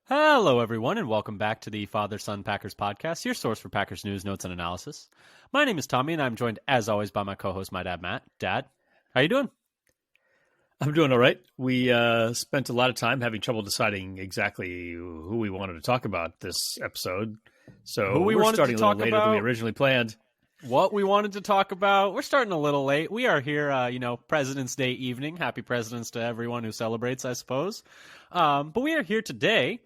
Hello, everyone, and welcome back to the Father Son Packers podcast, your source for Packers news, notes, and analysis. My name is Tommy, and I'm joined, as always, by my co-host, my dad, Matt. Dad, how you doing? I'm doing all right. We spent a lot of time having trouble deciding exactly who we wanted to talk about this episode. So we're starting a little later than we originally planned. What we wanted to talk about, we're starting a little late. We are here, President's Day evening. Happy President's to everyone who celebrates, I suppose. But we are here today.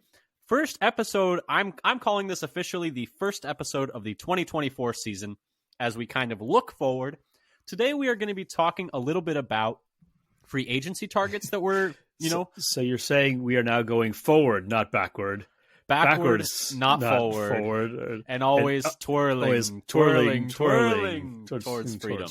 First episode, I'm calling this officially the first episode of the 2024 season as we kind of look forward. Today we are going to be talking a little bit about free agency targets that we're, So you're saying we are now going forward, not backward. Backwards, not forward. And always twirling towards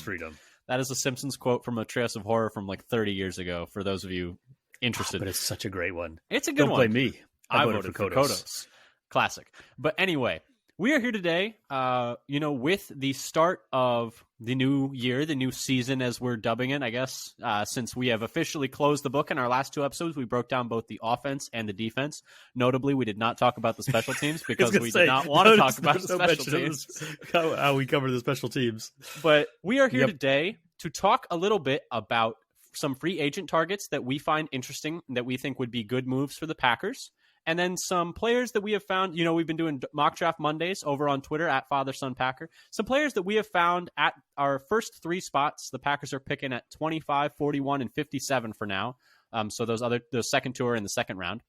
freedom. That is a Simpsons quote from a Treehouse of Horror from like 30 years ago, for those of you interested. But it's such a great one. It's a good one. Don't blame me. I voted for Kodos. Classic. But anyway, we are here today, with the start of the new year, the new season, as we're dubbing it, I guess, since we have officially closed the book in our last two episodes. We broke down both the offense and the defense. Notably, we did not talk about the special teams because we did not want to talk about the special teams. How we cover the special teams. But we are here today to talk a little bit about some free agent targets that we find interesting, that we think would be good moves for the Packers. And then some players that we have found, we've been doing mock draft Mondays over on Twitter at FatherSonPacker. Some players that we have found at our first three spots. The Packers are picking at 25, 41, and 57 for now. So those second two are in the second round.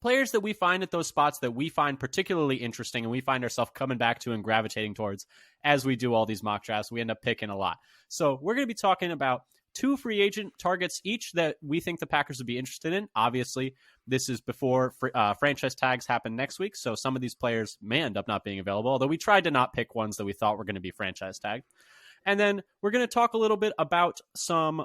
Players that we find at those spots that we find particularly interesting and we find ourselves coming back to and gravitating towards as we do all these mock drafts. We end up picking a lot. So we're going to be talking about two free agent targets each that we think the Packers would be interested in. Obviously, this is before franchise tags happen next week, so some of these players may end up not being available, although we tried to not pick ones that we thought were going to be franchise tagged. And then we're going to talk a little bit about some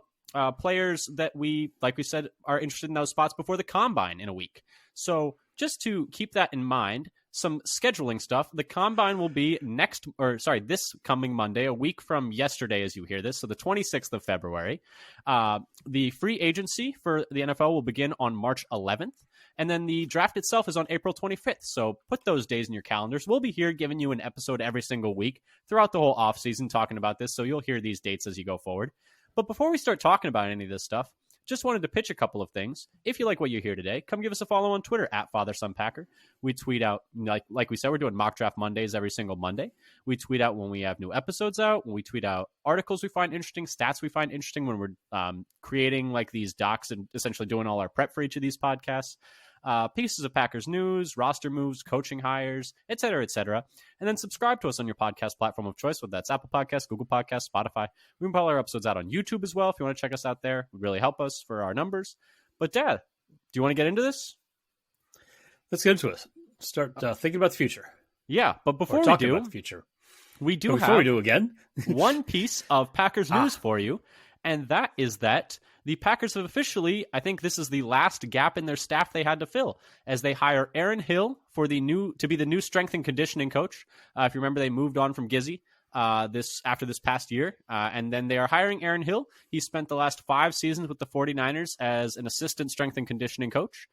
players that we, like we said, are interested in those spots before the Combine in a week. So just to keep that in mind, some scheduling stuff. The Combine will be this coming Monday, a week from yesterday as you hear this, so the 26th of February. The free agency for the NFL will begin on March 11th, and then the draft itself is on April 25th, so put those days in your calendars. We'll be here giving you an episode every single week throughout the whole offseason talking about this, so you'll hear these dates as you go forward. But before we start talking about any of this stuff, just wanted to pitch a couple of things. If you like what you hear today, come give us a follow on Twitter at FatherSonPacker. We tweet out, like we said, we're doing mock draft Mondays every single Monday. We tweet out when we have new episodes out, when we tweet out articles we find interesting, stats we find interesting, when we're creating like these docs and essentially doing all our prep for each of these podcasts. Pieces of Packers news, roster moves, coaching hires, et cetera, et cetera. And then subscribe to us on your podcast platform of choice, whether that's Apple Podcasts, Google Podcasts, Spotify. We can pull our episodes out on YouTube as well if you want to check us out there. It would really help us for our numbers. But Dad, do you want to get into this? Let's get into it. Start thinking about the future. Yeah, but before we do, about the future, we do before we do again, one piece of Packers news for you, and that is that the Packers have officially, I think this is the last gap in their staff they had to fill, as they hire Aaron Hill to be the new strength and conditioning coach. If you remember, they moved on from Gizzy after this past year, and then they are hiring Aaron Hill. He spent the last 5 seasons with the 49ers as an assistant strength and conditioning coach.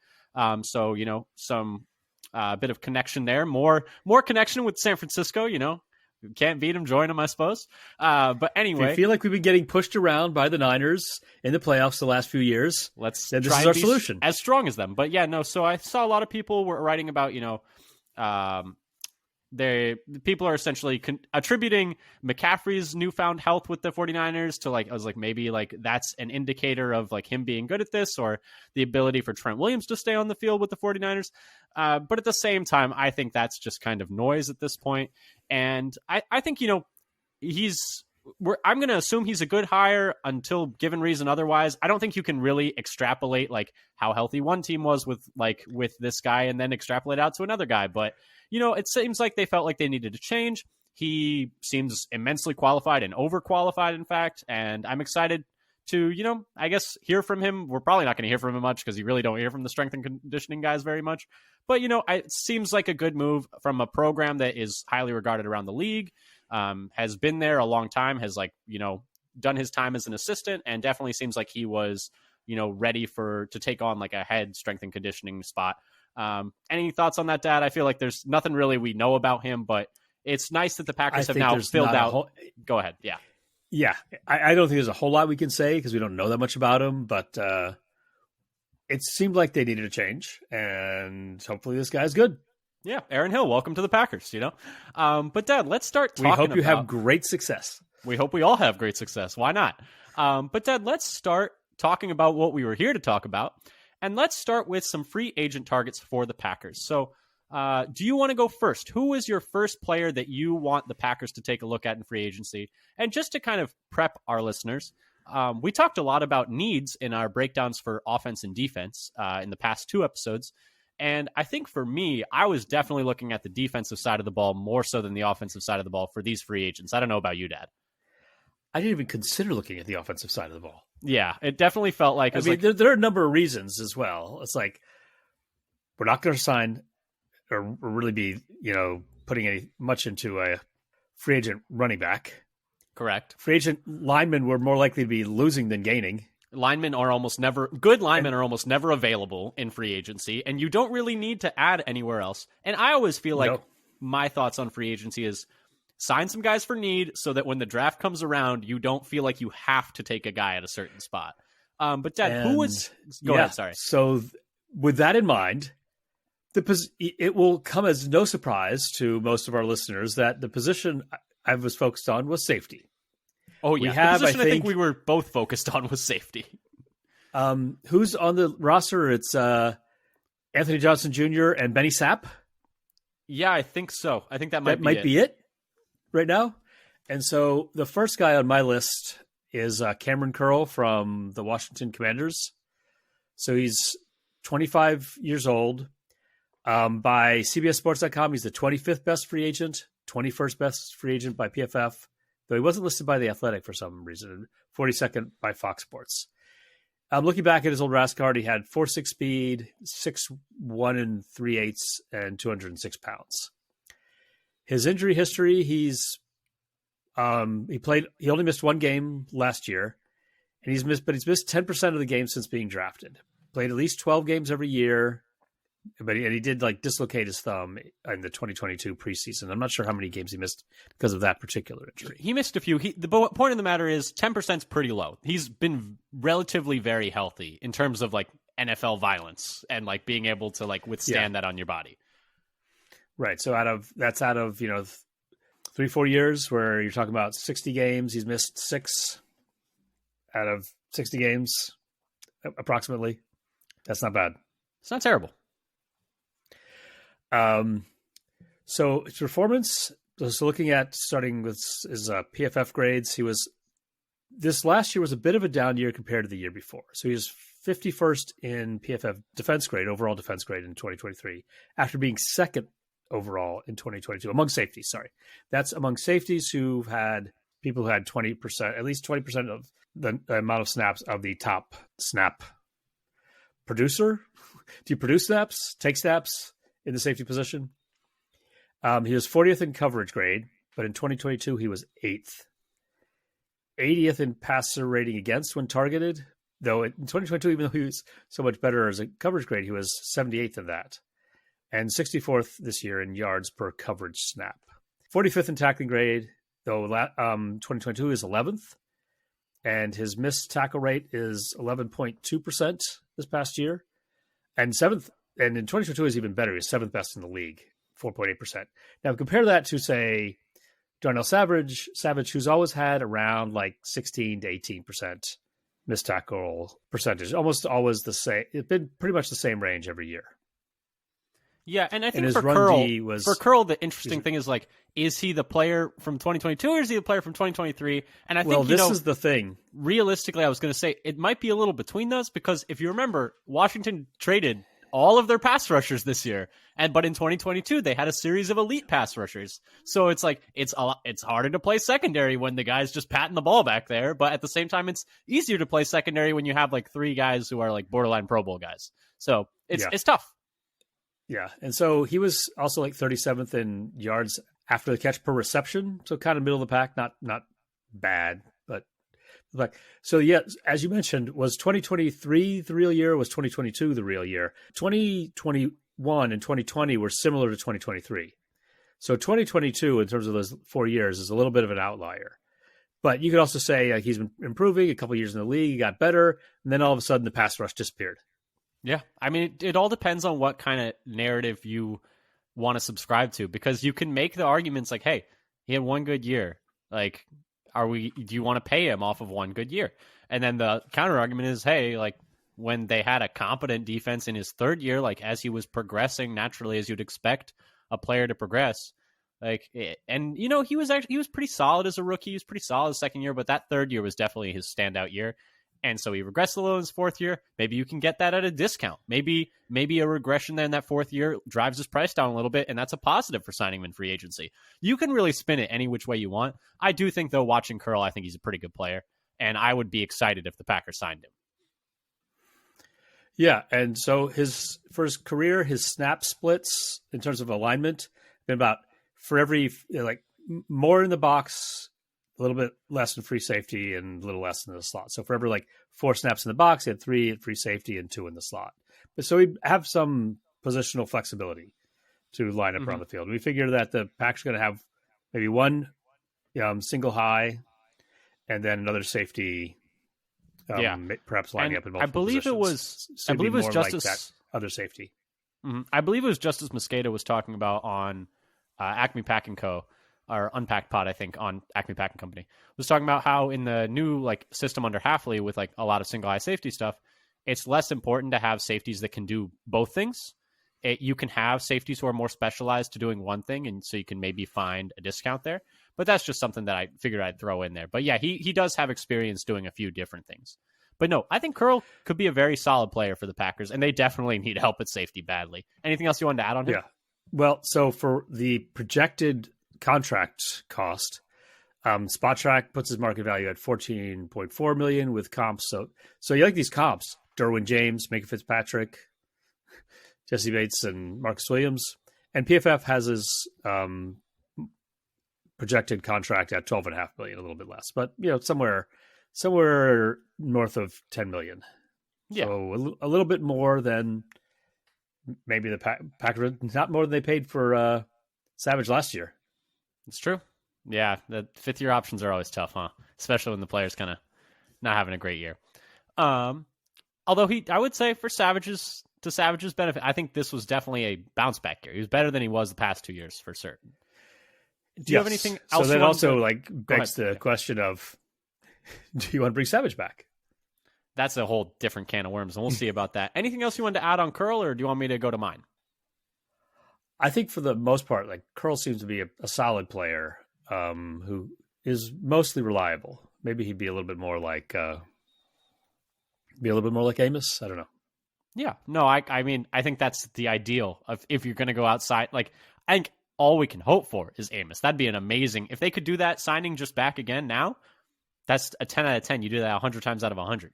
So some bit of connection there, more connection with San Francisco. Can't beat them, join them, I suppose. But anyway, if you feel like we've been getting pushed around by the Niners in the playoffs the last few years, this is our solution. As strong as them. But yeah, no. So I saw a lot of people were writing about, people are essentially attributing McCaffrey's newfound health with the 49ers to maybe that's an indicator of him being good at this, or the ability for Trent Williams to stay on the field with the 49ers. But at the same time, I think that's just kind of noise at this point. And I think, I'm going to assume he's a good hire until given reason otherwise. I don't think you can really extrapolate how healthy one team was with this guy and then extrapolate out to another guy. But, it seems like they felt like they needed to change. He seems immensely qualified and overqualified, in fact. And I'm excited to, I guess, hear from him. We're probably not going to hear from him much because you really don't hear from the strength and conditioning guys very much. But, it seems like a good move from a program that is highly regarded around the league, has been there a long time, has done his time as an assistant, and definitely seems like he was ready to take on like a head strength and conditioning spot. Any thoughts on that, Dad? I feel like there's nothing really we know about him, but it's nice that the Packers have now filled out. Go ahead. Yeah. Yeah. I don't think there's a whole lot we can say because we don't know that much about him, but it seemed like they needed a change, and hopefully this guy's good. Yeah. Aaron Hill, welcome to the Packers, But Dad, let's start talking We hope you have great success. We hope we all have great success. Why not? But Dad, let's start talking about what we were here to talk about. And let's start with some free agent targets for the Packers. So do you want to go first? Who is your first player that you want the Packers to take a look at in free agency? And just to kind of prep our listeners, we talked a lot about needs in our breakdowns for offense and defense in the past 2 episodes. And I think for me, I was definitely looking at the defensive side of the ball more so than the offensive side of the ball for these free agents. I don't know about you, Dad. I didn't even consider looking at the offensive side of the ball. Yeah, it definitely felt like... there are a number of reasons as well. It's like, we're not going to sign or really be, putting much into a free agent running back. Correct. Free agent linemen were more likely to be losing than gaining. Good linemen are almost never available in free agency, and you don't really need to add anywhere else. And I always feel like my thoughts on free agency is sign some guys for need so that when the draft comes around, you don't feel like you have to take a guy at a certain spot. But Dad, who was... Go ahead, sorry. So with that in mind, it will come as no surprise to most of our listeners that the position I was focused on was safety. Oh, yeah. The position I think we were both focused on was safety. Who's on the roster? It's Anthony Johnson Jr. and Benny Sapp. Yeah, I think so. I think that might be it right now. And so the first guy on my list is Cameron Curl from the Washington Commanders. So he's 25 years old. By CBSSports.com, he's the 25th best free agent, 21st best free agent by PFF, though he wasn't listed by The Athletic for some reason, 42nd by Fox Sports. Looking back at his old RAS card, he had 4.6 speed, 6'1 and 3/8, and 206 pounds. His injury history, he only missed 1 game last year, and he's missed 10% of the games since being drafted. Played at least 12 games every year, but he did dislocate his thumb in the 2022 preseason. I'm not sure how many games he missed because of that particular injury. He missed a few. The point of the matter is 10% is pretty low. He's been relatively very healthy in terms of NFL violence and being able to withstand that on your body. Right. So out of 3-4 years where you're talking about 60 games, he's missed 6 out of 60 games approximately. That's not bad. It's not terrible. So his performance, so looking at starting with his PFF grades, this last year was a bit of a down year compared to the year before. So he was 51st in PFF defense grade, overall defense grade in 2023, after being 2nd overall in 2022 among safeties. Sorry. That's among safeties who had 20%, at least 20% of the amount of snaps of the top snap producer. Do you produce snaps, take snaps in the safety position? He was 40th in coverage grade, but in 2022, he was 8th. 80th in passer rating against when targeted, though in 2022, even though he was so much better as a coverage grade, he was 78th in that. And 64th this year in yards per coverage snap. 45th in tackling grade, though 2022 is 11th. And his missed tackle rate is 11.2% this past year. And 7th, and in 2022 is even better. He's 7th best in the league, 4.8%. Now compare that to, say, Darnell Savage, who's always had around 16 to 18% missed tackle percentage. Almost always the same. It's been pretty much the same range every year. Yeah, and I think for Curl, the interesting thing is he the player from 2022 or is he the player from 2023? And I think, this is the thing. Realistically, I was going to say it might be a little between those because if you remember, Washington traded all of their pass rushers this year. But in 2022, they had a series of elite pass rushers. So it's it's harder to play secondary when the guy's just patting the ball back there. But at the same time, it's easier to play secondary when you have 3 guys who are borderline Pro Bowl guys. So it's tough. Yeah. And so he was also 37th in yards after the catch per reception. So kind of middle of the pack, not bad, but Like, so yeah, as you mentioned, was 2023 the real year? Or was 2022 the real year? 2021 and 2020 were similar to 2023. So 2022, in terms of those 4 years, is a little bit of an outlier. But you could also say he's been improving a couple of years in the league, he got better, and then all of a sudden the pass rush disappeared. Yeah, I mean, it all depends on what kind of narrative you want to subscribe to, because you can make the arguments like, hey, he had one good year. Like, do you want to pay him off of one good year? And then the counter argument is, hey, like when they had a competent defense in his third year, like as he was progressing naturally, as you'd expect a player to progress, and he was pretty solid as a rookie. He was pretty solid his second year, but that third year was definitely his standout year. And so he regressed a little in his fourth year. Maybe you can get that at a discount. Maybe a regression there in that fourth year drives his price down a little bit, and that's a positive for signing him in free agency. You can really spin it any which way you want. I do think, though, watching Curl, I think he's a pretty good player, and I would be excited if the Packers signed him. Yeah, and so for his career, his snap splits in terms of alignment been about for every more in the box, a little bit less in free safety, and a little less in the slot. So for every 4 snaps in the box, he had 3 in free safety and 2 in the slot. But so he'd have some positional flexibility to line up around the field. We figure that the Packers are going to have maybe one single high and then another safety. Perhaps lining up in multiple positions. I believe it was Justice like that other safety. Mm-hmm. I believe it was Justice Mosqueda was talking about on Acme Pack and Co. or Unpacked Pod, I think, on Acme Packing Company, was talking about how in the new system under Hafley with a lot of single high safety stuff, it's less important to have safeties that can do both things. You can have safeties who are more specialized to doing one thing, and so you can maybe find a discount there. But that's just something that I figured I'd throw in there. But yeah, he does have experience doing a few different things. But no, I think Curl could be a very solid player for the Packers, and they definitely need help at safety badly. Anything else you wanted to add on him? Yeah. Well, so for the projected contract cost, SpotTrack puts his market value at $14.4 million with comps. So you like these comps: Derwin James, Minka Fitzpatrick, Jesse Bates, and Marcus Williams. And PFF has his projected contract at $12.5 million, a little bit less, but somewhere north of $10 million. Yeah. So a little bit more than maybe the Packers, not more than they paid for Savage last year. It's true. Yeah, the fifth-year options are always tough, huh? Especially when the player's kind of not having a great year. Although I would say to Savage's benefit, I think this was definitely a bounce-back year. He was better than he was the past 2 years, for certain. Do you have anything else? So that also begs the question of, do you want to bring Savage back? That's a whole different can of worms, and we'll see about that. Anything else you wanted to add on Curl, or do you want me to go to mine? I think for the most part, Curl seems to be a solid player who is mostly reliable. Maybe he'd be a little bit more like Amos. I don't know. Yeah, no, I mean, I think that's the ideal of if you're going to go outside. I think all we can hope for is Amos. That'd be an amazing if they could do that signing just back again now. That's a 10 out of 10. You do that 100 times out of 100.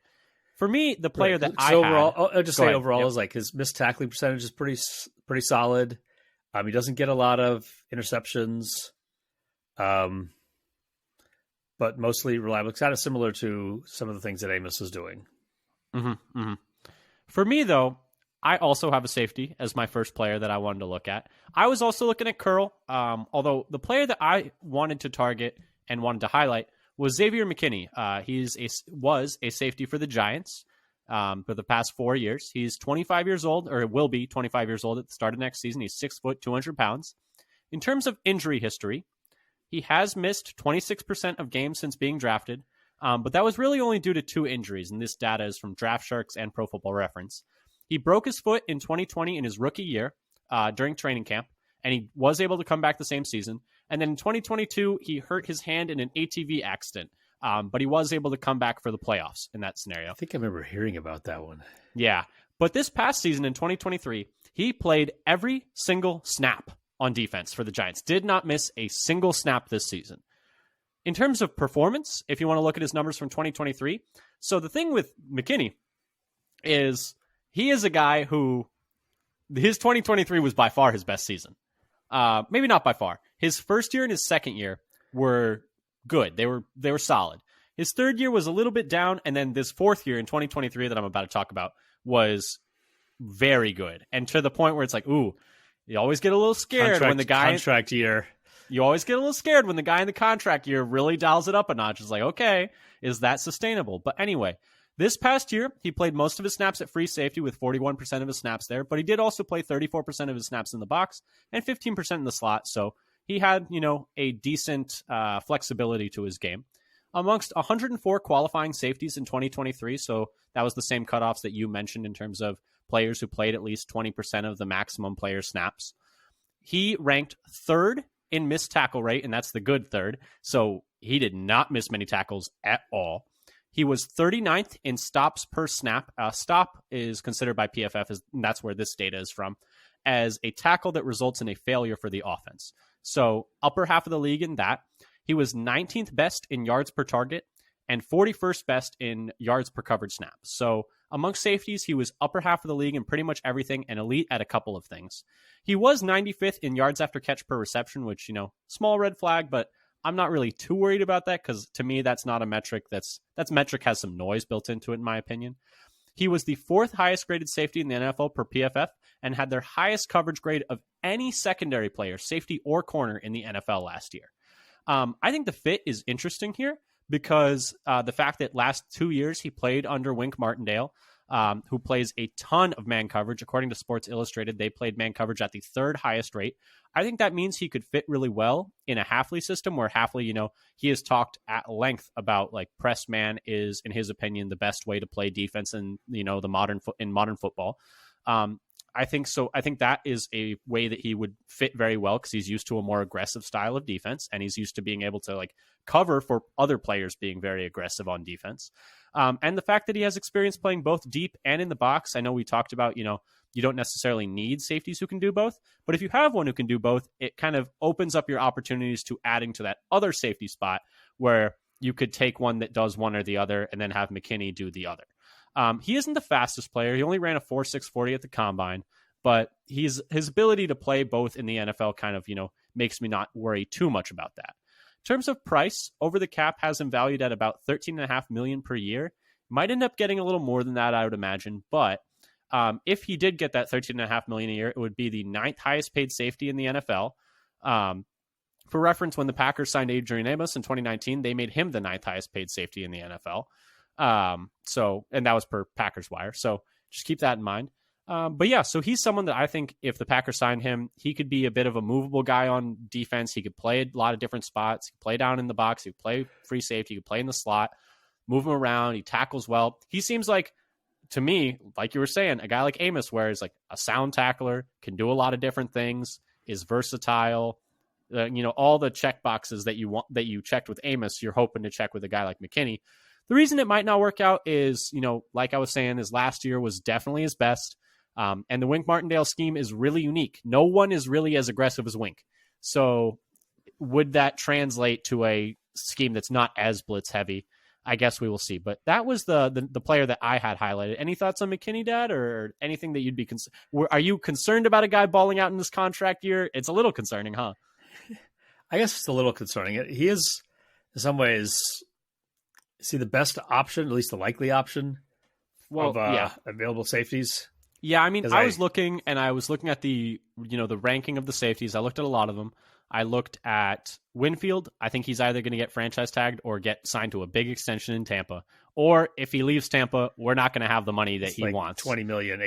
For me, the player that I'll just say overall is his missed tackling percentage is pretty solid. He doesn't get a lot of interceptions, but mostly reliable. It's kind of similar to some of the things that Amos is doing. Mm-hmm, mm-hmm. For me, though, I also have a safety as my first player that I wanted to look at. I was also looking at Curl, although the player that I wanted to target and wanted to highlight was Xavier McKinney. Was a safety for the Giants for the past 4 years. He's 25 years old, or will be 25 years old at the start of next season. He's 6 foot, 200 pounds. In terms of injury history, he has missed 26% of games since being drafted, but that was really only due to 2 injuries, and this data is from Draft Sharks and Pro Football Reference. He broke his foot in 2020 in his rookie year during training camp, and he was able to come back the same season. And then in 2022, he hurt his hand in an ATV accident, but he was able to come back for the playoffs in that scenario. I think I remember hearing about that one. Yeah, but this past season in 2023, he played every single snap on defense for the Giants. Did not miss a single snap this season. In terms of performance, if you want to look at his numbers from 2023, so the thing with McKinney is he is a guy who his 2023 was by far his best season. Maybe not by far. His first year and his second year were good. They were solid. His third year was a little bit down, and then this fourth year in 2023 that I'm about to talk about was very good. And to the point where it's like, ooh, you always get a little scared when the guy contract year. You always get a little scared when the guy in the contract year really dials it up a notch. It's like, okay, is that sustainable? But anyway, this past year, he played most of his snaps at free safety with 41% of his snaps there, but he did also play 34% of his snaps in the box and 15% in the slot. So he had, a decent flexibility to his game. Amongst 104 qualifying safeties in 2023, so that was the same cutoffs that you mentioned in terms of players who played at least 20% of the maximum player snaps. He ranked third in missed tackle rate, and that's the good third. So he did not miss many tackles at all. He was 39th in stops per snap. Stop is considered by PFF, and that's where this data is from, as a tackle that results in a failure for the offense. So upper half of the league in that. He was 19th best in yards per target and 41st best in yards per covered snap. So amongst safeties, he was upper half of the league in pretty much everything and elite at a couple of things. He was 95th in yards after catch per reception, which, small red flag, but I'm not really too worried about that because to me, that's not a metric. That's metric has some noise built into it, in my opinion. He was the fourth highest graded safety in the NFL per PFF and had their highest coverage grade of any secondary player, safety or corner, in the NFL last year. I think the fit is interesting here because the fact that last 2 years he played under Wink Martindale, who plays a ton of man coverage. According to Sports Illustrated, they played man coverage at the third highest rate. I think that means he could fit really well in a Hafley system where Hafley, he has talked at length about like press man is, in his opinion, the best way to play defense in, the modern football. I think so. I think that is a way that he would fit very well because he's used to a more aggressive style of defense and he's used to being able to like cover for other players being very aggressive on defense. And the fact that he has experience playing both deep and in the box. I know we talked about, you don't necessarily need safeties who can do both, but if you have one who can do both, it kind of opens up your opportunities to adding to that other safety spot where you could take one that does one or the other and then have McKinney do the other. He isn't the fastest player. He only ran a 4.6 40 at the combine, but his ability to play both in the NFL kind of, makes me not worry too much about that. In terms of price, Over the Cap has him valued at about $13.5 million per year. Might end up getting a little more than that, I would imagine. But if he did get that $13.5 million a year, it would be the 9th highest paid safety in the NFL. For reference, when the Packers signed Adrian Amos in 2019, they made him the 9th highest paid safety in the NFL. And that was per Packers Wire. So just keep that in mind. But yeah, so he's someone that I think if the Packers sign him, he could be a bit of a movable guy on defense. He could play a lot of different spots. He could play down in the box. He could play free safety. He could play in the slot, move him around. He tackles well. He seems like, to me, like you were saying, a guy like Amos, where he's like a sound tackler, can do a lot of different things, is versatile. All the check boxes that you checked with Amos, you're hoping to check with a guy like McKinney. The reason it might not work out is, like I was saying, his last year was definitely his best. And the Wink Martindale scheme is really unique. No one is really as aggressive as Wink. So would that translate to a scheme that's not as blitz heavy? I guess we will see. But that was the player that I had highlighted. Any thoughts on McKinney, Dad, or anything that you'd be are you concerned about a guy balling out in this contract year? It's a little concerning, huh? I guess it's a little concerning. He is, in some ways, the best option, at least the likely option of available safeties. Yeah, I mean, I was looking at the, the ranking of the safeties. I looked at a lot of them. I looked at Winfield. I think he's either going to get franchise tagged or get signed to a big extension in Tampa. Or if he leaves Tampa, we're not going to have the money that he wants. 20 million.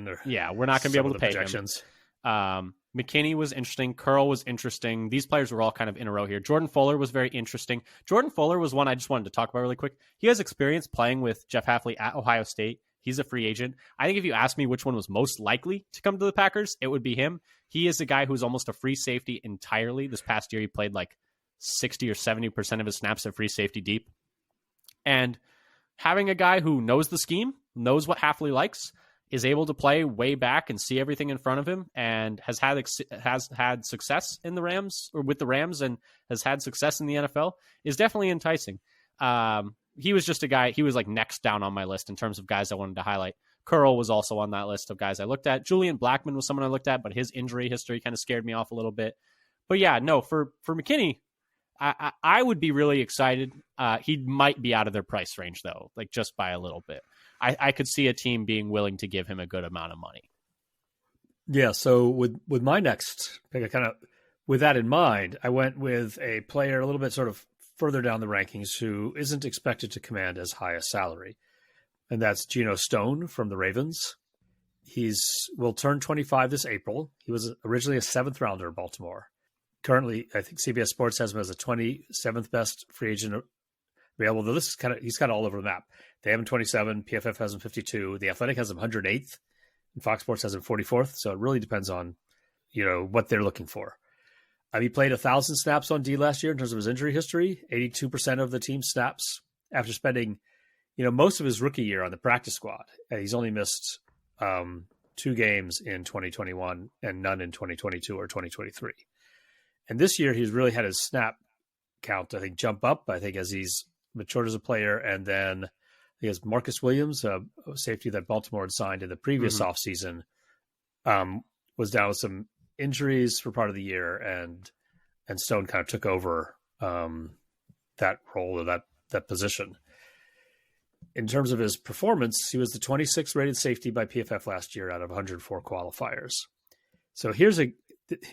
Or yeah, we're not going to be able to pay projections. Him. McKinney was interesting. Curl was interesting. These players were all kind of in a row here. Jordan Fuller was very interesting. Jordan Fuller was one I just wanted to talk about really quick. He has experience playing with Jeff Hafley at Ohio State. He's a free agent. I think if you ask me which one was most likely to come to the Packers, it would be him. He is a guy who's almost a free safety entirely. This past year, he played like 60 or 70% of his snaps at free safety deep. And having a guy who knows the scheme, knows what Hafley likes, is able to play way back and see everything in front of him, and has had success in the Rams or with the Rams, and has had success in the NFL, is definitely enticing. He was just a guy, he was like next down on my list in terms of guys I wanted to highlight. Curl was also on that list of guys I looked at. Julian Blackmon was someone I looked at, but his injury history kind of scared me off a little bit. But yeah, no, for McKinney, I would be really excited. He might be out of their price range though, like just by a little bit. I could see a team being willing to give him a good amount of money. Yeah. So with my next pick, I kind of, with that in mind, I went with a player a little bit sort of further down the rankings who isn't expected to command as high a salary. And that's Geno Stone from the Ravens. Will turn 25 this April. He was originally a 7th rounder in Baltimore. Currently, I think CBS Sports has him as the 27th best free agent available. Though he's kind of all over the map. They have him 27. PFF has him 52. The Athletic has him 108th, and Fox Sports has him 44th. So it really depends on, what they're looking for. He played 1,000 snaps on D last year in terms of his injury history. 82% of the team's snaps after spending, most of his rookie year on the practice squad. And he's only missed 2 games in 2021 and none in 2022 or 2023. And this year, he's really had his snap count, I think, jump up, as he's matured as a player. And then he has Marcus Williams, a safety that Baltimore had signed in the previous offseason, was down with some injuries for part of the year. And Stone kind of took over that role or that position. In terms of his performance, he was the 26th rated safety by PFF last year out of 104 qualifiers. So here's a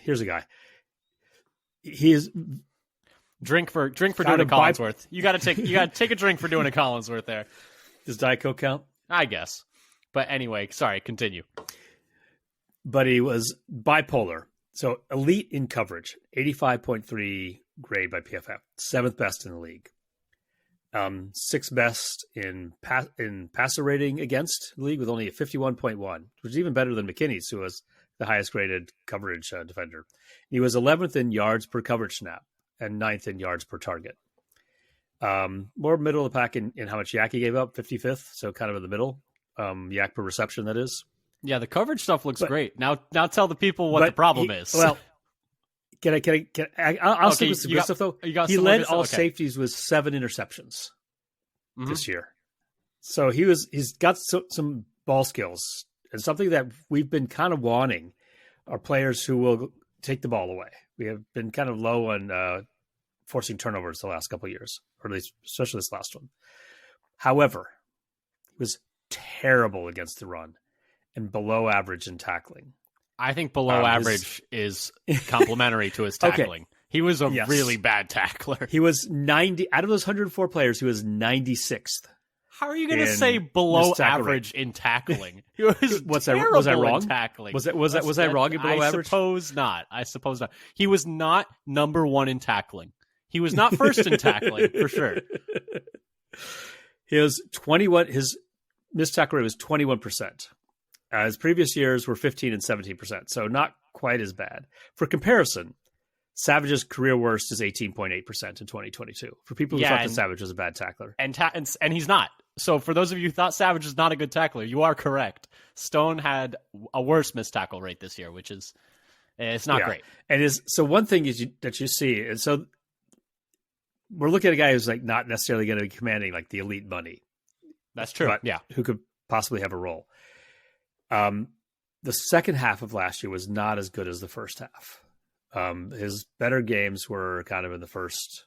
guy. He is drink for doing a Collinsworth. You got to take a drink for doing a Collinsworth there. Does Diet Coke count? I guess. But anyway, sorry, continue. But he was bipolar. So elite in coverage, 85.3 grade by PFF, 7th best in the league. 6th best in passer rating against the league with only a 51.1, which is even better than McKinney's, who was the highest graded coverage defender. He was 11th in yards per coverage snap and 9th in yards per target. More middle of the pack in how much yak he gave up, 55th, so kind of in the middle. Yak per reception, that is. Yeah, the coverage stuff looks great. Now tell the people what the problem is. Well, I'll stick with some good stuff though. He led all safeties with 7 interceptions this year. So he's got some ball skills, and something that we've been kind of wanting are players who will take the ball away. We have been kind of low on forcing turnovers the last couple of years, or at least especially this last one. However, he was terrible against the run and below average in tackling. I think below average is complimentary to his tackling. Okay. He was a really bad tackler. He was 90 out of those 104 players. He was 96th. How are you going to say below average in tackling? He was was I wrong? In tackling. Was I wrong in below average? I suppose not. He was not number 1 in tackling. He was not first in tackling for sure. He was 21. His missed tackle rate was 21%. His previous years were 15 and 17%, so not quite as bad. For comparison, Savage's career worst is 18.8% in 2022. For people who thought that Savage was a bad tackler. And he's not. So for those of you who thought Savage is not a good tackler, you are correct. Stone had a worse missed tackle rate this year, which is it's not great. And so one thing that you see, and so we're looking at a guy who's like not necessarily going to be commanding like the elite money. That's true. But who could possibly have a role. The second half of last year was not as good as the first half. His better games were kind of in the first,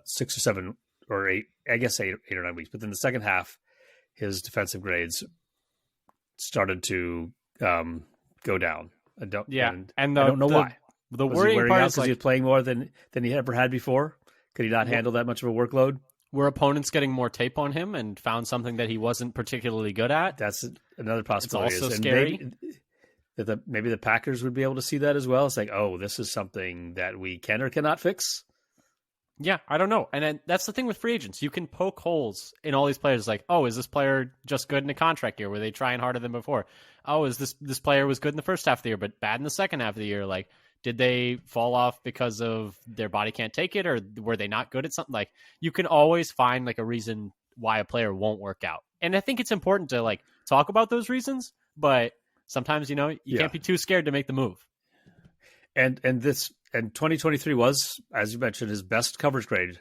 6 or 7 or 8, I guess 8 or 9 weeks. But then the second half, his defensive grades started to go down. I don't know why. The worrying part is because he was playing more than he ever had before. Could he not handle that much of a workload? Were opponents getting more tape on him and found something that he wasn't particularly good at? That's another possibility. It's also scary. Maybe the Packers would be able to see that as well. It's like, oh, this is something that we can or cannot fix. Yeah, I don't know. And then that's the thing with free agents. You can poke holes in all these players. Like, oh, is this player just good in a contract year? Were they trying harder than before? Oh, is this player was good in the first half of the year, but bad in the second half of the year? Like, did they fall off because of their body can't take it, or were they not good at something? Like, you can always find like a reason why a player won't work out. And I think it's important to like talk about those reasons, but sometimes, you can't be too scared to make the move. And 2023 was, as you mentioned, his best coverage grade,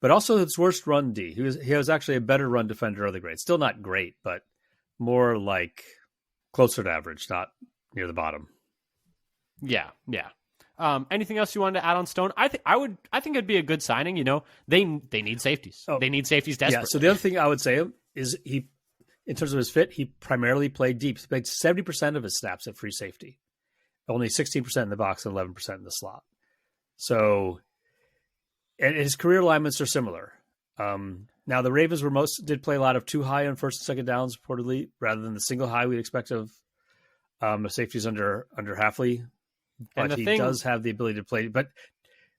but also his worst run D. He was actually a better run defender of the grade. Still not great, but more like closer to average, not near the bottom. Yeah. Anything else you wanted to add on Stone? I think it'd be a good signing. They need safeties. They need safeties desperately. Yeah. So the other thing I would say is he, in terms of his fit, he primarily played deep. He played 70% of his snaps at free safety, only 16% in the box and 11% in the slot. So, and his career alignments are similar. Now the Ravens did play a lot of too high on first and second downs, reportedly, rather than the single high we'd expect of the safeties under Hafley. But he does have the ability to play. But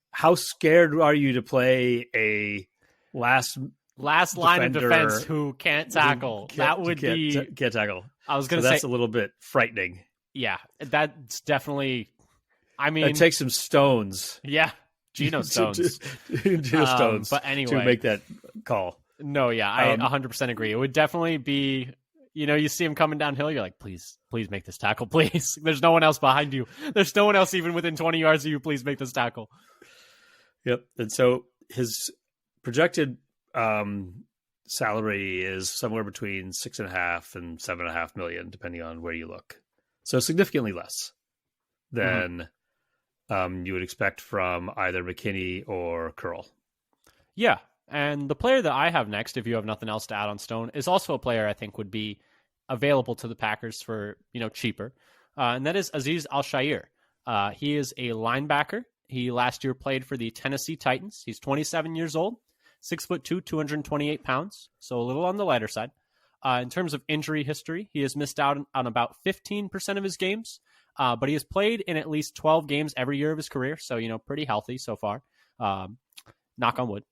how scared are you to play a last line of defense who can't tackle? Can't tackle. I was going to say that's a little bit frightening. Yeah, that's definitely. I mean, it takes some stones. Yeah, Geno Stones. Geno Stones. But anyway, to make that call. No, yeah, I 100% agree. It would definitely be. You see him coming downhill, you're like, please make this tackle, please. There's no one else behind you. There's no one else even within 20 yards of you. Please make this tackle. Yep. And so his projected salary is somewhere between $6.5 and $7.5 million, depending on where you look. So significantly less than you would expect from either McKinney or Curl. Yeah. And the player that I have next, if you have nothing else to add on Stone, is also a player I think would be available to the Packers for, cheaper. And that is Azeez Al-Shaair. He is a linebacker. He last year played for the Tennessee Titans. He's 27 years old, 6'2", 228 pounds. So a little on the lighter side. In terms of injury history, he has missed out on about 15% of his games. But he has played in at least 12 games every year of his career. So, pretty healthy so far. Knock on wood.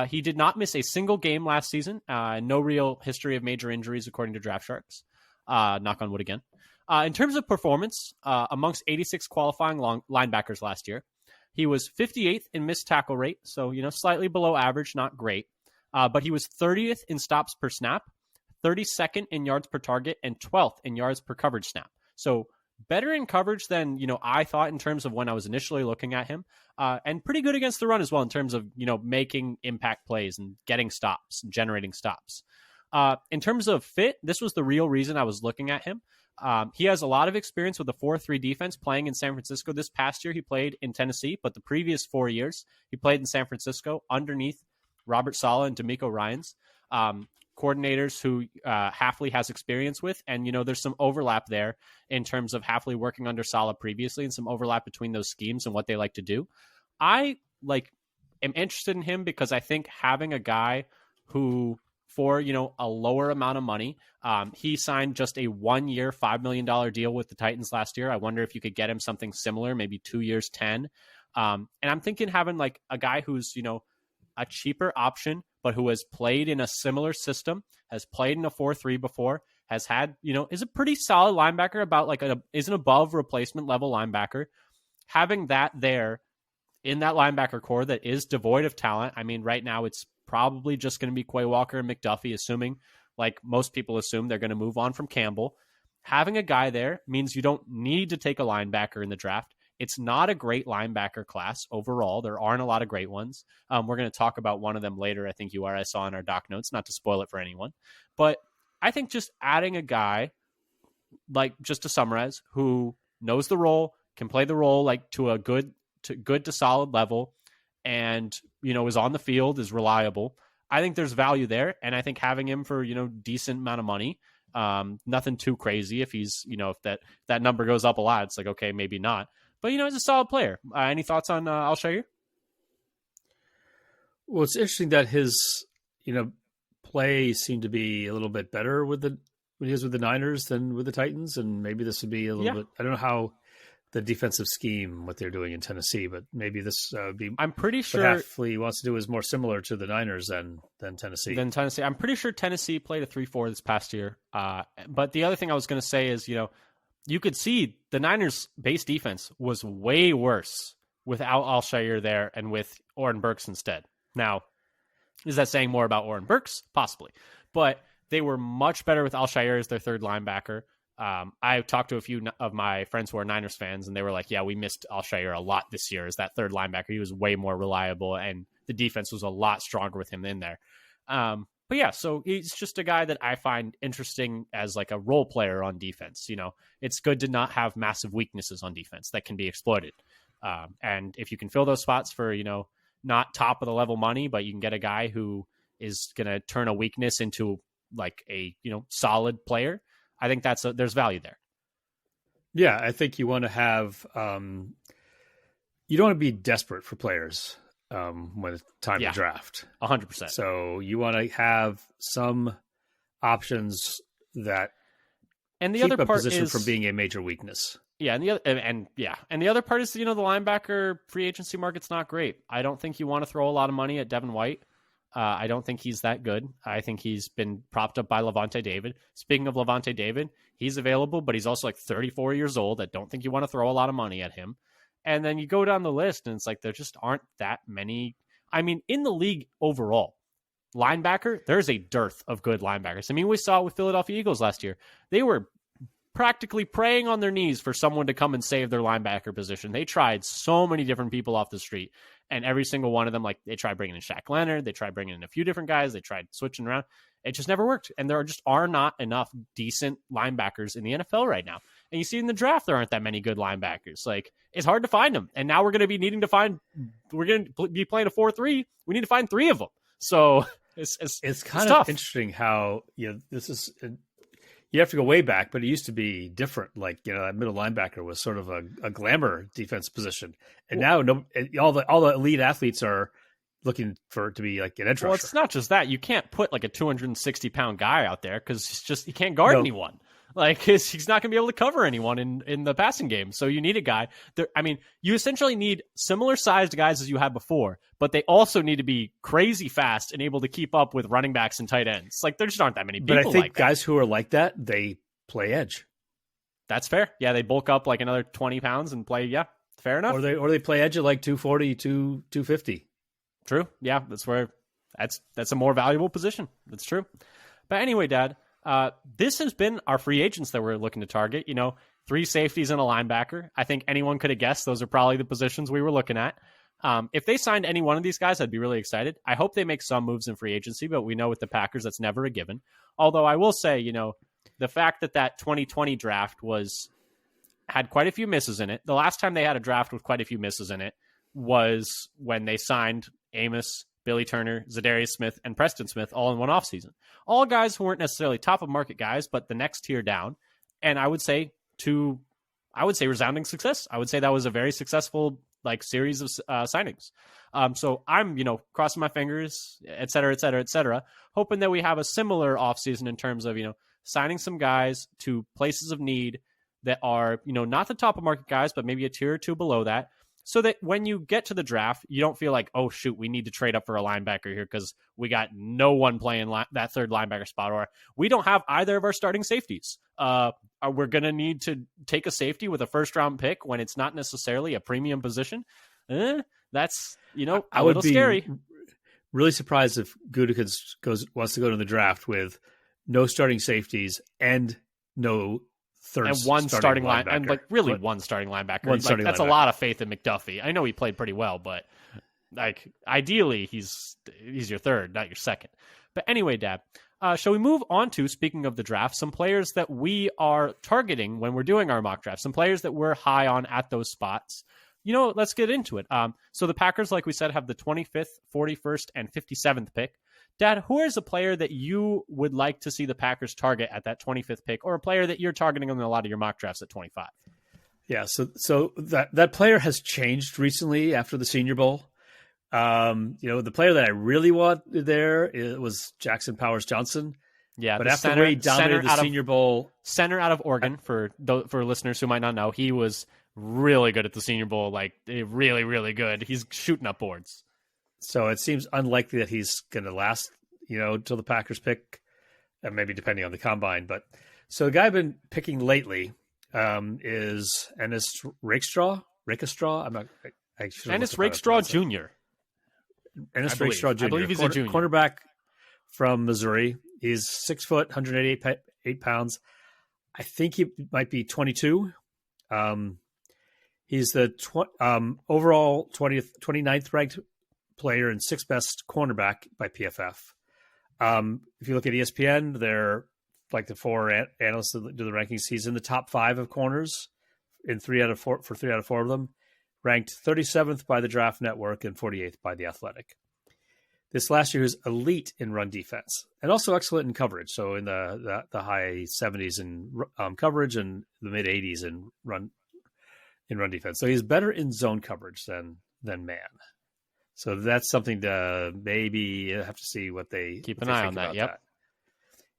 He did not miss a single game last season. No real history of major injuries, according to Draft Sharks. Knock on wood again. In terms of performance, amongst 86 qualifying linebackers last year, he was 58th in missed tackle rate, so slightly below average, not great. But he was 30th in stops per snap, 32nd in yards per target, and 12th in yards per coverage snap. So better in coverage than, I thought in terms of when I was initially looking at him. And pretty good against the run as well in terms of, making impact plays and getting stops and generating stops. In terms of fit, this was the real reason I was looking at him. He has a lot of experience with the 4-3 defense playing in San Francisco. This past year, he played in Tennessee, but the previous 4 years, he played in San Francisco underneath Robert Saleh and DeMeco Ryans. Coordinators who Hafley has experience with. And, there's some overlap there in terms of Hafley working under Saleh previously and some overlap between those schemes and what they like to do. I am interested in him because I think having a guy who, for, a lower amount of money, he signed just a 1-year, $5 million deal with the Titans last year. I wonder if you could get him something similar, maybe 2 years, 10. And I'm thinking having a guy who's, a cheaper option, but who has played in a similar system, has played in a 4-3 before, has had, is a pretty solid linebacker, is an above replacement level linebacker. Having that there in that linebacker core that is devoid of talent. I mean, right now it's probably just going to be Quay Walker and McDuffie, assuming, like most people assume, they're going to move on from Campbell. Having a guy there means you don't need to take a linebacker in the draft. It's not a great linebacker class overall. There aren't a lot of great ones. We're going to talk about one of them later. I think I saw in our doc notes, not to spoil it for anyone. But I think just adding a guy, just to summarize, who knows the role, can play the role to a good to solid level, and is on the field, is reliable. I think there's value there, and I think having him for decent amount of money, nothing too crazy. If he's if that number goes up a lot, it's okay, maybe not. But, he's a solid player. Any thoughts on Al-Shaair? Well, it's interesting that his, play seemed to be a little bit better when he was with the Niners than with the Titans. And maybe this would be a little bit, I don't know how the defensive scheme, what they're doing in Tennessee, but maybe this would be. I'm pretty sure what Hafley wants to do is more similar to the Niners than Tennessee. I'm pretty sure Tennessee played a 3-4 this past year. But the other thing I was going to say is, you could see the Niners' base defense was way worse without Al-Shaair there and with Oren Burks instead. Now, is that saying more about Oren Burks? Possibly. But they were much better with Al-Shaair as their third linebacker. I talked to a few of my friends who are Niners fans, and they were like, yeah, we missed Al-Shaair a lot this year as that third linebacker. He was way more reliable, and the defense was a lot stronger with him in there. But yeah, so he's just a guy that I find interesting as a role player on defense. It's good to not have massive weaknesses on defense that can be exploited. And if you can fill those spots for, not top of the level money, but you can get a guy who is going to turn a weakness into like a, solid player, I think there's value there. Yeah, I think you want to have, you don't want to be desperate for players when it's time to draft. 100%. So you want to have some options that and the keep other a part position is, from being a major weakness. Yeah, and the other part is, the linebacker free agency market's not great. I don't think you want to throw a lot of money at Devin White. I don't think he's that good. I think he's been propped up by Lavonte David. Speaking of Lavonte David, he's available, but he's also like 34 years old. I don't think you want to throw a lot of money at him. And then you go down the list, and it's like there just aren't that many. I mean, in the league overall, linebacker, there's a dearth of good linebackers. I mean, we saw it with Philadelphia Eagles last year. They were practically praying on their knees for someone to come and save their linebacker position. They tried so many different people off the street, and every single one of them, like, they tried bringing in Shaq Leonard, they tried bringing in a few different guys, they tried switching around. It just never worked, and there are not enough decent linebackers in the NFL right now. And you see in the draft, there aren't that many good linebackers. Like, it's hard to find them, and now we're going to be needing to find. We're going to be playing a 4-3. We need to find 3 of them. So it's kind tough. of interesting how this is. You have to go way back, but it used to be different. Like, that middle linebacker was sort of a glamour defense position, and now all the elite athletes are looking for it to be like an edge rusher. Well, it's not just that. You can't put like a 260-pound guy out there because he can't guard anyone. Like, he's not going to be able to cover anyone in the passing game. So you need a guy. I mean, you essentially need similar-sized guys as you had before, but they also need to be crazy fast and able to keep up with running backs and tight ends. Like, there just aren't that many people like that. But I think guys who are like that, they play edge. That's fair. Yeah, they bulk up like another 20 pounds and play, fair enough. Or they play edge at like 240, 250. True. Yeah, that's a more valuable position. That's true. But anyway, Dad, this has been our free agents that we're looking to target. 3 safeties and a linebacker. I think anyone could have guessed those are probably the positions we were looking at. If they signed any one of these guys, I'd be really excited. I hope they make some moves in free agency, but we know with the Packers, that's never a given. Although I will say, the fact that 2020 draft had quite a few misses in it. The last time they had a draft with quite a few misses in it was when they signed Amos, Billy Turner, Zadarius Smith, and Preston Smith all in one offseason. All guys who weren't necessarily top of market guys, but the next tier down. And I would say resounding success. I would say that was a very successful series of signings. So I'm, crossing my fingers, et cetera, hoping that we have a similar offseason in terms of, signing some guys to places of need that are, not the top of market guys, but maybe a tier or 2 below that. So that when you get to the draft, you don't feel like, oh, shoot, we need to trade up for a linebacker here because we got no one playing that third linebacker spot, or we don't have either of our starting safeties. We're going to need to take a safety with a first-round pick when it's not necessarily a premium position. That's, a little scary. Really surprised if Gutekunst wants to go to the draft with no starting safeties and no third and one starting linebacker. And one starting linebacker. That's a lot of faith in McDuffie. I know he played pretty well, but ideally he's your third, not your second. But anyway, Dad, shall we move on to, speaking of the draft, some players that we are targeting when we're doing our mock draft, some players that we're high on at those spots. Let's get into it. So the Packers, like we said, have the 25th, 41st, and 57th pick. Dad, who is a player that you would like to see the Packers target at that 25th pick, or a player that you're targeting in a lot of your mock drafts at 25? Yeah, so that player has changed recently after the Senior Bowl. The player that I really wanted there was Jackson Powers Johnson. Yeah, but after the way he dominated the Senior Bowl, center out of Oregon, for listeners who might not know, he was really good at the Senior Bowl, really, really good. He's shooting up boards. So it seems unlikely that he's going to last, until the Packers pick, maybe depending on the combine. But so the guy I've been picking lately is Ennis Rakestraw. I'm not. Ennis Rakestraw Jr. Ennis Rakestraw Jr. I believe he's a junior. Cornerback from Missouri. He's 6 foot, 188 pounds. I think he might be 22. He's the overall 29th ranked player and 6th best cornerback by PFF. If you look at ESPN, they're like the 4 analysts that do the rankings. He's in the top 5 of corners in 3 out of 4 of them. ranked 37th by the Draft Network and 48th by The Athletic. This last year was elite in run defense and also excellent in coverage. So in the high 70s in coverage and the mid 80s in run defense. So he's better in zone coverage than man. So that's something to maybe have to see what they keep an eye on that. Yep. That.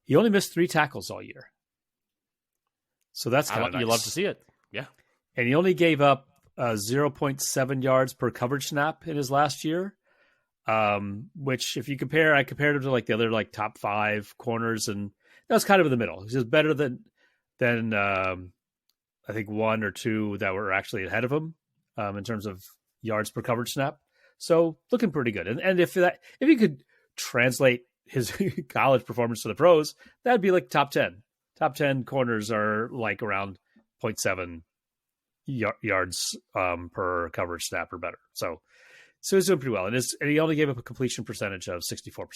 He only missed 3 tackles all year. So that's kind of nice. You love to see it. Yeah. And he only gave up 0.7 yards per coverage snap in his last year. Which if you compare, I compared him to like the other like top 5 corners, and that was kind of in the middle. He's just better than I think 1 or 2 that were actually ahead of him in terms of yards per coverage snap. So looking pretty good. And if he could translate his college performance to the pros, that'd be like top 10. Top 10 corners are like around 0.7 yards per coverage snap or better. So he's doing pretty well. And he only gave up a completion percentage of 64%.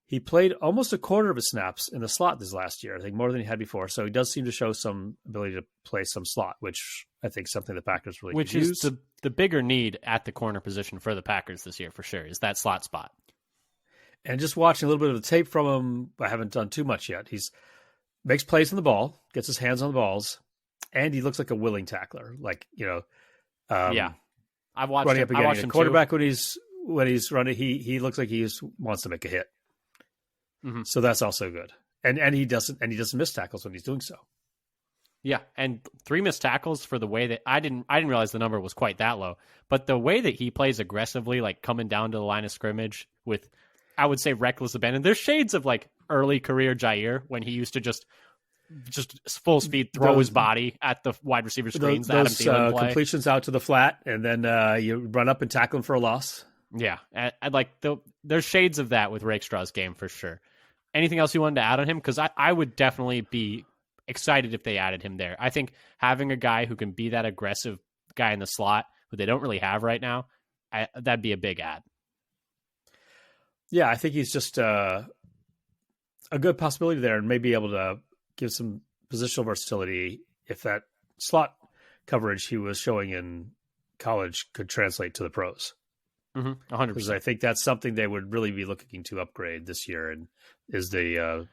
He played almost a quarter of his snaps in the slot this last year, I think more than he had before. So he does seem to show some ability to play some slot, which I think is something the Packers really could use. Which is the bigger need at the corner position for the Packers this year, for sure, is that slot spot. And just watching a little bit of the tape from him, I haven't done too much yet. He's makes plays on the ball, gets his hands on the balls, and he looks like a willing tackler. Like, yeah. I've watched running him. up and getting a quarterback when he's running. He looks like he wants to make a hit. Mm-hmm. So that's also good. And he doesn't miss tackles when he's doing so. Yeah, and 3 missed tackles for the way that I didn't realize the number was quite that low. But the way that he plays aggressively, like coming down to the line of scrimmage with, I would say, reckless abandon. There's shades of like early career Jair when he used to just full speed throw his body at the wide receiver screens. Those completions out to the flat, and then you run up and tackle him for a loss. Yeah, I'd like there's shades of that with Rakestraw's game for sure. Anything else you wanted to add on him? Because I would definitely be excited if they added him there. I think having a guy who can be that aggressive guy in the slot, who they don't really have right now, that'd be a big add. Yeah, I think he's just a good possibility there, and may be able to give some positional versatility if that slot coverage he was showing in college could translate to the pros. 100%. Because I think that's something they would really be looking to upgrade this year, and is the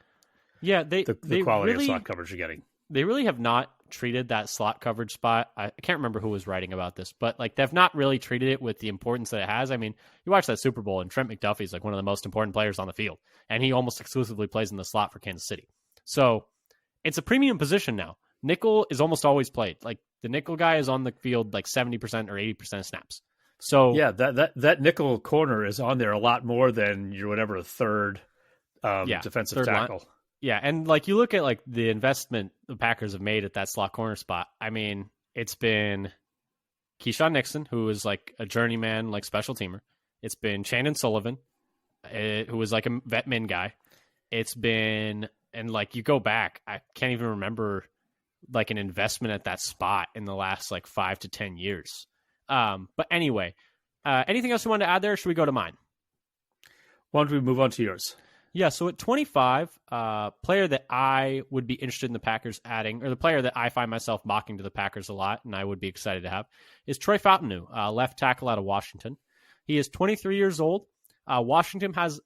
quality of slot coverage you're getting. They really have not treated that slot coverage spot. I can't remember who was writing about this, but like they've not really treated it with the importance that it has. I mean, you watch that Super Bowl and Trent McDuffie's like one of the most important players on the field, and he almost exclusively plays in the slot for Kansas City. So it's a premium position now. Nickel is almost always played. Like the nickel guy is on the field like 70% or 80% of snaps. So yeah, that nickel corner is on there a lot more than your whatever third defensive third tackle. Line. Yeah, and like you look at like the investment the Packers have made at that slot corner spot. I mean, it's been Keyshawn Nixon, who is like a journeyman, like special teamer. It's been Chandon Sullivan, who was like a vet min guy. It's been, and like you go back, I can't even remember like an investment at that spot in the last like 5 to 10 years. But anyway, anything else you wanted to add there? Or should we go to mine? Why don't we move on to yours? Yeah, so at 25, player that I would be interested in the Packers adding, or the player that I find myself mocking to the Packers a lot, and I would be excited to have, is Troy Fautanu, left tackle out of Washington. He is 23 years old. Washington has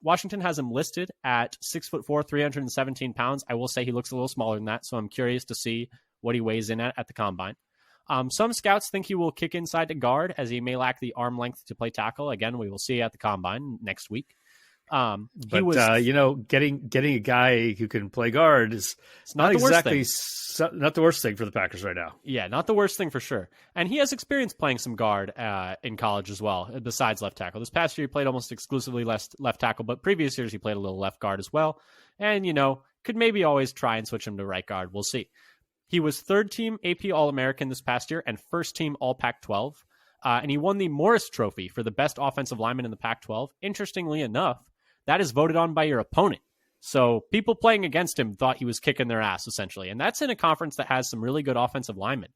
him listed at 6'4", 317 pounds. I will say he looks a little smaller than that, so I'm curious to see what he weighs in at the combine. Some scouts think he will kick inside to guard, as he may lack the arm length to play tackle. Again, we will see at the combine next week. Getting a guy who can play guard is not exactly not the worst thing for the Packers right now. Yeah, not the worst thing for sure. And he has experience playing some guard in college as well, besides left tackle. This past year, he played almost exclusively left tackle, but previous years he played a little left guard as well. And, could maybe always try and switch him to right guard. We'll see. He was third team AP All-American this past year and first team All Pac-12. And he won the Morris Trophy for the best offensive lineman in the Pac-12. Interestingly enough, that is voted on by your opponent. So people playing against him thought he was kicking their ass, essentially. And that's in a conference that has some really good offensive linemen.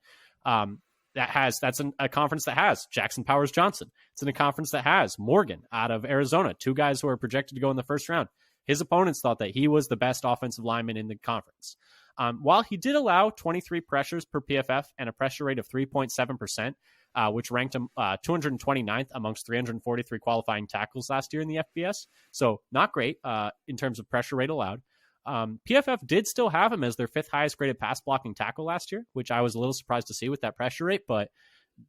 That's a conference that has Jackson Powers Johnson. It's in a conference that has Morgan out of Arizona, 2 guys who are projected to go in the first round. His opponents thought that he was the best offensive lineman in the conference. While he did allow 23 pressures per PFF and a pressure rate of 3.7%, which ranked him 229th amongst 343 qualifying tackles last year in the FBS. So not great in terms of pressure rate allowed. PFF did still have him as their 5th highest graded pass blocking tackle last year, which I was a little surprised to see with that pressure rate. But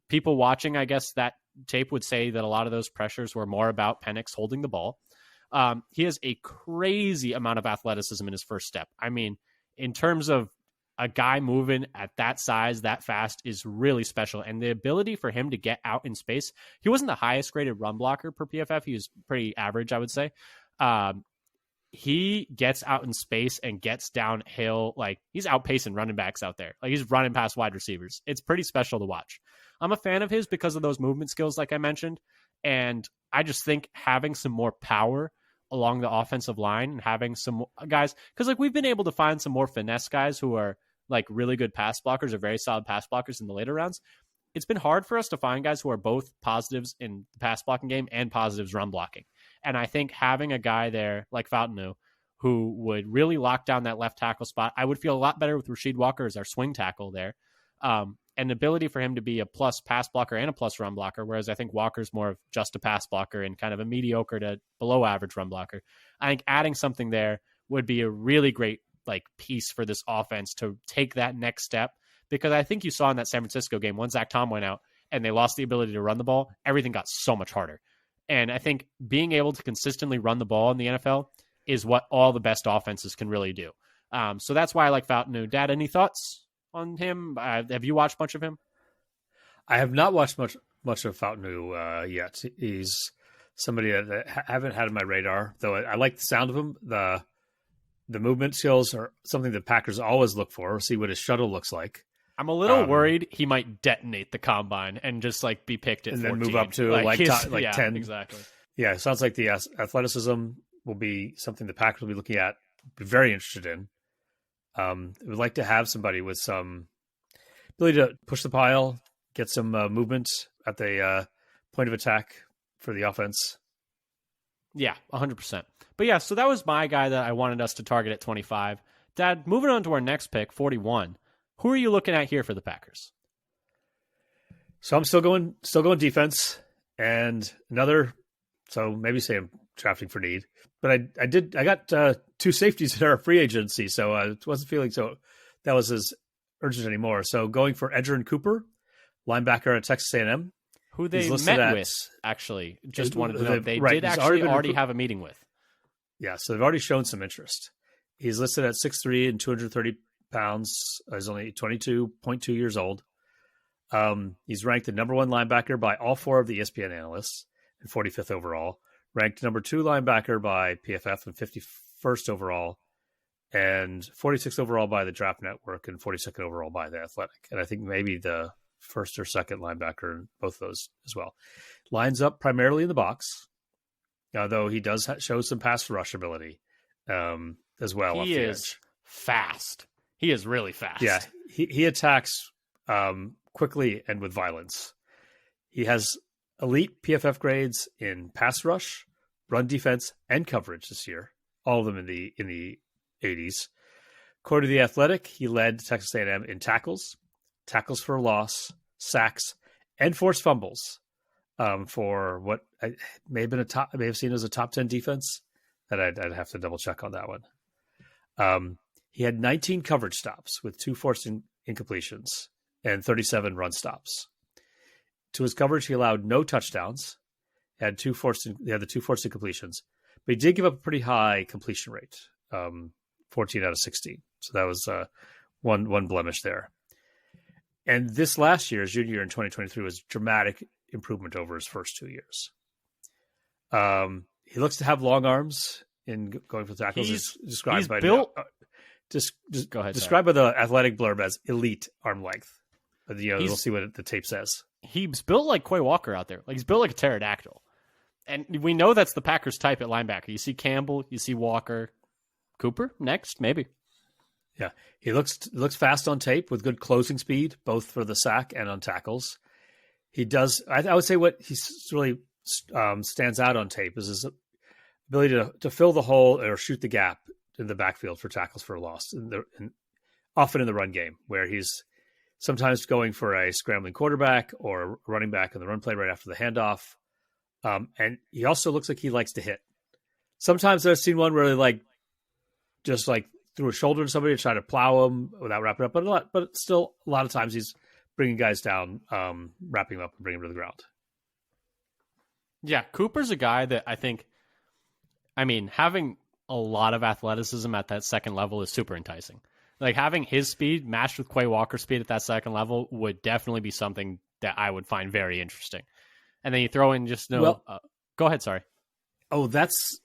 people watching, I guess that tape would say that a lot of those pressures were more about Penix holding the ball. He has a crazy amount of athleticism in his first step. I mean, in terms of a guy moving at that size, that fast is really special. And the ability for him to get out in space, he wasn't the highest graded run blocker per PFF. He was pretty average, I would say. He gets out in space and gets downhill. Like, he's outpacing running backs out there. Like, he's running past wide receivers. It's pretty special to watch. I'm a fan of his because of those movement skills, like I mentioned. And I just think having some more power along the offensive line and having some guys, because like we've been able to find some more finesse guys who are like really good pass blockers or very solid pass blockers in the later rounds. It's been hard for us to find guys who are both positives in the pass blocking game and positives run blocking. And I think having a guy there like Fountain, who would really lock down that left tackle spot, I would feel a lot better with Rasheed Walker as our swing tackle there. And the ability for him to be a plus pass blocker and a plus run blocker, whereas I think Walker's more of just a pass blocker and kind of a mediocre to below average run blocker. I think adding something there would be a really great like piece for this offense to take that next step, because I think you saw in that San Francisco game when Zach Tom went out and they lost the ability to run the ball, everything got so much harder. And I think being able to consistently run the ball in the NFL is what all the best offenses can really do. So that's why I like Fountain. Dad, any thoughts on him? Have you watched much of him? I have not watched much of Fountain yet. He's somebody that I haven't had on my radar, though I like the sound of him. The movement skills are something the Packers always look for, see what his shuttle looks like. I'm a little worried he might detonate the combine and just like be picked at and 14. Then move up to like yeah, 10. Exactly. Yeah, it sounds like the athleticism will be something the Packers will be looking at, be very interested in. Would like to have somebody with some ability to push the pile, get some movement at the point of attack for the offense. Yeah, 100%. But yeah, so that was my guy that I wanted us to target at 25. Dad, moving on to our next pick, 41. Who are you looking at here for the Packers? So I'm still going defense, and another. So maybe say I'm drafting for need, but I got 2 safeties in our free agency, so I wasn't feeling so that was as urgent anymore. So going for Edgerrin Cooper, linebacker at Texas A&M, who they met with, actually. Just wanted to know they did actually already have a meeting with. Yeah, so they've already shown some interest. He's listed at 6'3" and 230 pounds. He's only 22.2 years old. He's ranked the number 1 linebacker by all 4 of the ESPN analysts and 45th overall. Ranked number 2 linebacker by PFF and 51st overall, and 46th overall by the Draft Network and 42nd overall by the Athletic. And I think maybe the first or second linebacker in both those as well. Lines up primarily in the box, though he does show some pass rush ability as well. He is fast. He is really fast. Yeah, he attacks quickly and with violence. He has elite PFF grades in pass rush, run defense, and coverage this year. All of them in the 80s. According to the Athletic, he led Texas A&M in tackles for loss, sacks, and forced fumbles for what I may have seen as a top 10 defense. That I'd have to double check on that one. He had 19 coverage stops with 2 forced incompletions and 37 run stops. To his coverage, he allowed no touchdowns. He had the 2 forced incompletions, but he did give up a pretty high completion rate, 14 out of 16. So that was one blemish there. And this last year, his junior year in 2023, was dramatic improvement over his first 2 years. He looks to have long arms in going for tackles. He's described by built. Go ahead. Described by the Athletic blurb as elite arm length. But we'll see what the tape says. He's built like Quay Walker out there. Like, he's built like a pterodactyl. And we know that's the Packers type at linebacker. You see Campbell, you see Walker. Cooper next, maybe. Yeah, he looks fast on tape with good closing speed, both for the sack and on tackles. He does. I would say what he really stands out on tape is his ability to fill the hole or shoot the gap in the backfield for tackles for a loss. And often in the run game, where he's sometimes going for a scrambling quarterback or a running back in the run play right after the handoff. And he also looks like he likes to hit. Sometimes I've seen one where they just threw a shoulder to somebody to try to plow him without wrapping up. But still, a lot of times he's bringing guys down, wrapping them up and bringing them to the ground. Yeah, Cooper's a guy that I think, having a lot of athleticism at that second level is super enticing. Like having his speed matched with Quay Walker's speed at that second level would definitely be something that I would find very interesting. And then you throw in go ahead. Sorry. Oh, that's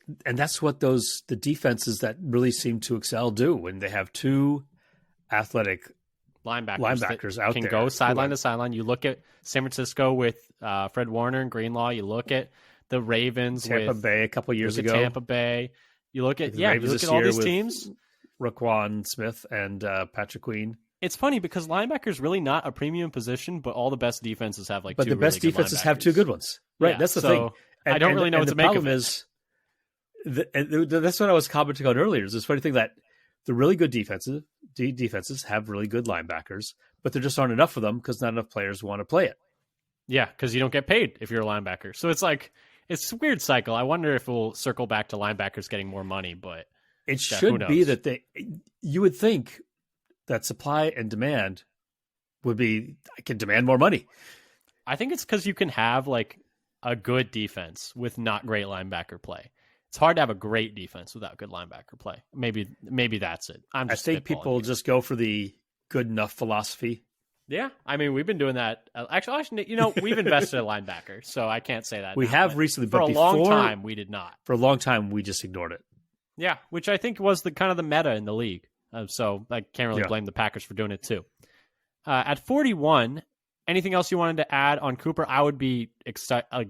what the defenses that really seem to excel do when they have two athletic linebackers out can there. Can go sideline to sideline. You look at San Francisco with Fred Warner and Greenlaw. You look at the Ravens Tampa with Bay a couple years ago. Tampa Bay. You look at all these teams. Raquan Smith and Patrick Queen. It's funny because linebacker is really not a premium position, but all the best defenses have But the best defenses have two good ones, right? Yeah, that's the thing. I don't really know what to make of it. That's what I was commenting on earlier. Is this funny thing that the really good defenses have really good linebackers, but there just aren't enough of them because not enough players want to play it. Yeah, because you don't get paid if you're a linebacker. So it's it's a weird cycle. I wonder if we'll circle back to linebackers getting more money, but it should be that you would think that supply and demand would be, I can demand more money. I think it's because you can have a good defense with not great linebacker play. It's hard to have a great defense without good linebacker play. Maybe that's it. I think people just go for the good enough philosophy. Yeah, we've been doing that. Actually, we've invested in linebacker, so I can't say that. We have recently, but for a long time we did not. For a long time, we just ignored it. Yeah, which I think was the kind of the meta in the league. So I can't really blame the Packers for doing it too. At 41, anything else you wanted to add on Cooper? I would be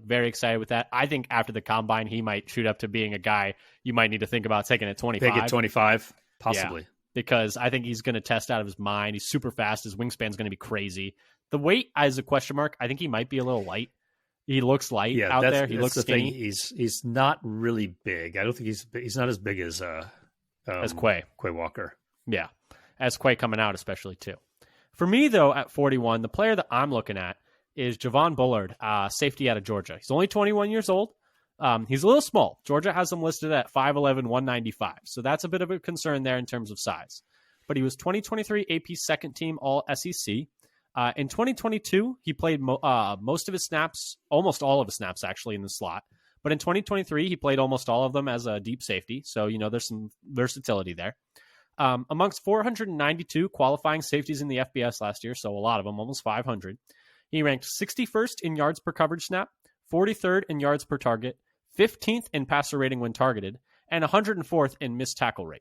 very excited with that. I think after the combine, he might shoot up to being a guy you might need to think about taking at 25. Take it 25, possibly. Yeah, because I think he's going to test out of his mind. He's super fast. His wingspan's going to be crazy. The weight is a question mark. I think he might be a little light. He looks light out there. He looks skinny. He's not really big. I don't think he's not as big as Quay Walker. Yeah, as Quay coming out especially too. For me though, at 41, the player that I'm looking at is Javon Bullard, safety out of Georgia. He's only 21 years old. He's a little small. Georgia has him listed at 5'11", 195. So that's a bit of a concern there in terms of size. But he was 2023 AP second team All SEC. In 2022, he played most of his snaps, almost all of his snaps actually in the slot. But in 2023, he played almost all of them as a deep safety. So, there's some versatility there. Amongst 492 qualifying safeties in the FBS last year, so a lot of them, almost 500, he ranked 61st in yards per coverage snap, 43rd in yards per target, 15th in passer rating when targeted, and 104th in missed tackle rate.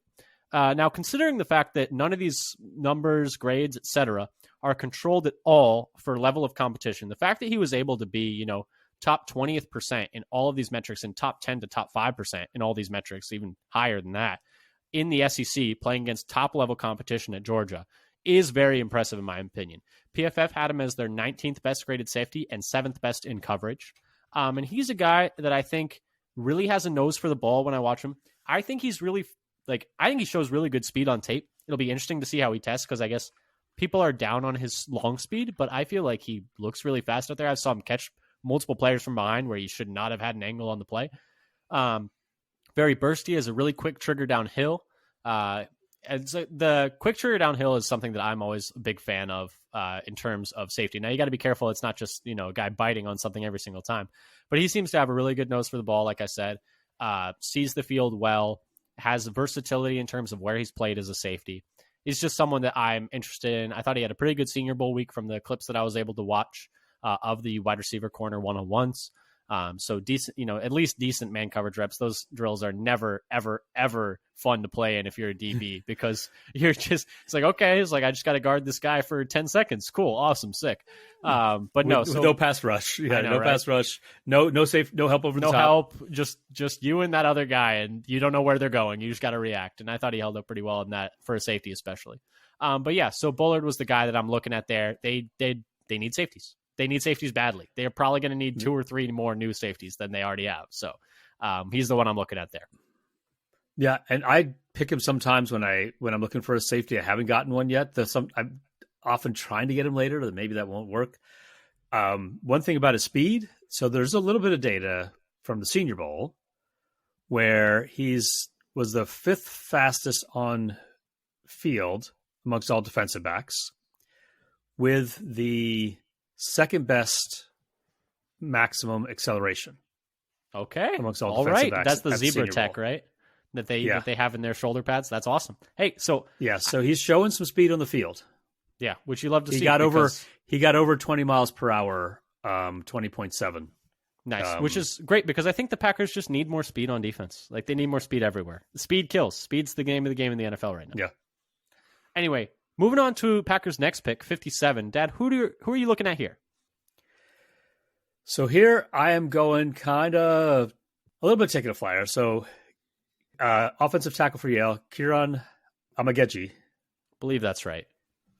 Now, considering the fact that none of these numbers, grades, etc., are controlled at all for level of competition, the fact that he was able to be, top 20th percent in all of these metrics and top 10 to top 5% in all these metrics, even higher than that, in the SEC, playing against top-level competition at Georgia, is very impressive in my opinion. PFF had him as their 19th best-graded safety and 7th best in coverage. And he's a guy that I think really has a nose for the ball when I watch him. I think he's really, I think he shows really good speed on tape. It'll be interesting to see how he tests because I guess people are down on his long speed, but I feel like he looks really fast out there. I saw him catch multiple players from behind where he should not have had an angle on the play. Very bursty, has a really quick trigger downhill. And so the quick trigger downhill is something that I'm always a big fan of in terms of safety. Now, you got to be careful. It's not just, a guy biting on something every single time. But he seems to have a really good nose for the ball, like I said. Sees the field well, has versatility in terms of where he's played as a safety. He's just someone that I'm interested in. I thought he had a pretty good Senior Bowl week from the clips that I was able to watch of the wide receiver corner one-on-ones. So decent, at least decent man coverage reps. Those drills are never, ever, ever fun to play in if you're a DB because you're just, okay, I just got to guard this guy for 10 seconds. Cool. Awesome. Sick. But no, no pass rush. Yeah, no pass rush. No safe, no help over the top. No help. Just you and that other guy, and you don't know where they're going. You just got to react. And I thought he held up pretty well in that for a safety, especially. But yeah, so Bullard was the guy that I'm looking at there. They need safeties. They need safeties badly. They're probably going to need 2 or 3 more new safeties than they already have. So he's the one I'm looking at there. Yeah, and I pick him sometimes when I'm looking for a safety. I haven't gotten one yet. I'm often trying to get him later, but maybe that won't work. One thing about his speed, so there's a little bit of data from the Senior Bowl where was the 5th fastest on field amongst all defensive backs, with the 2nd best maximum acceleration. Okay, amongst all right. Backs That's the Zebra Tech, right? That they have in their shoulder pads. That's awesome. Hey, so he's showing some speed on the field. Yeah, which you love to see. He got over 20 miles per hour, 20.7. Nice, which is great because I think the Packers just need more speed on defense. Like, they need more speed everywhere. Speed kills. Speed's the game of the game in the NFL right now. Yeah. Anyway, moving on to Packers' next pick, 57. Dad, who are you looking at here? So here I am going kind of a little bit taking a flyer. So offensive tackle for Yale, Kieran Amageji. Believe that's right.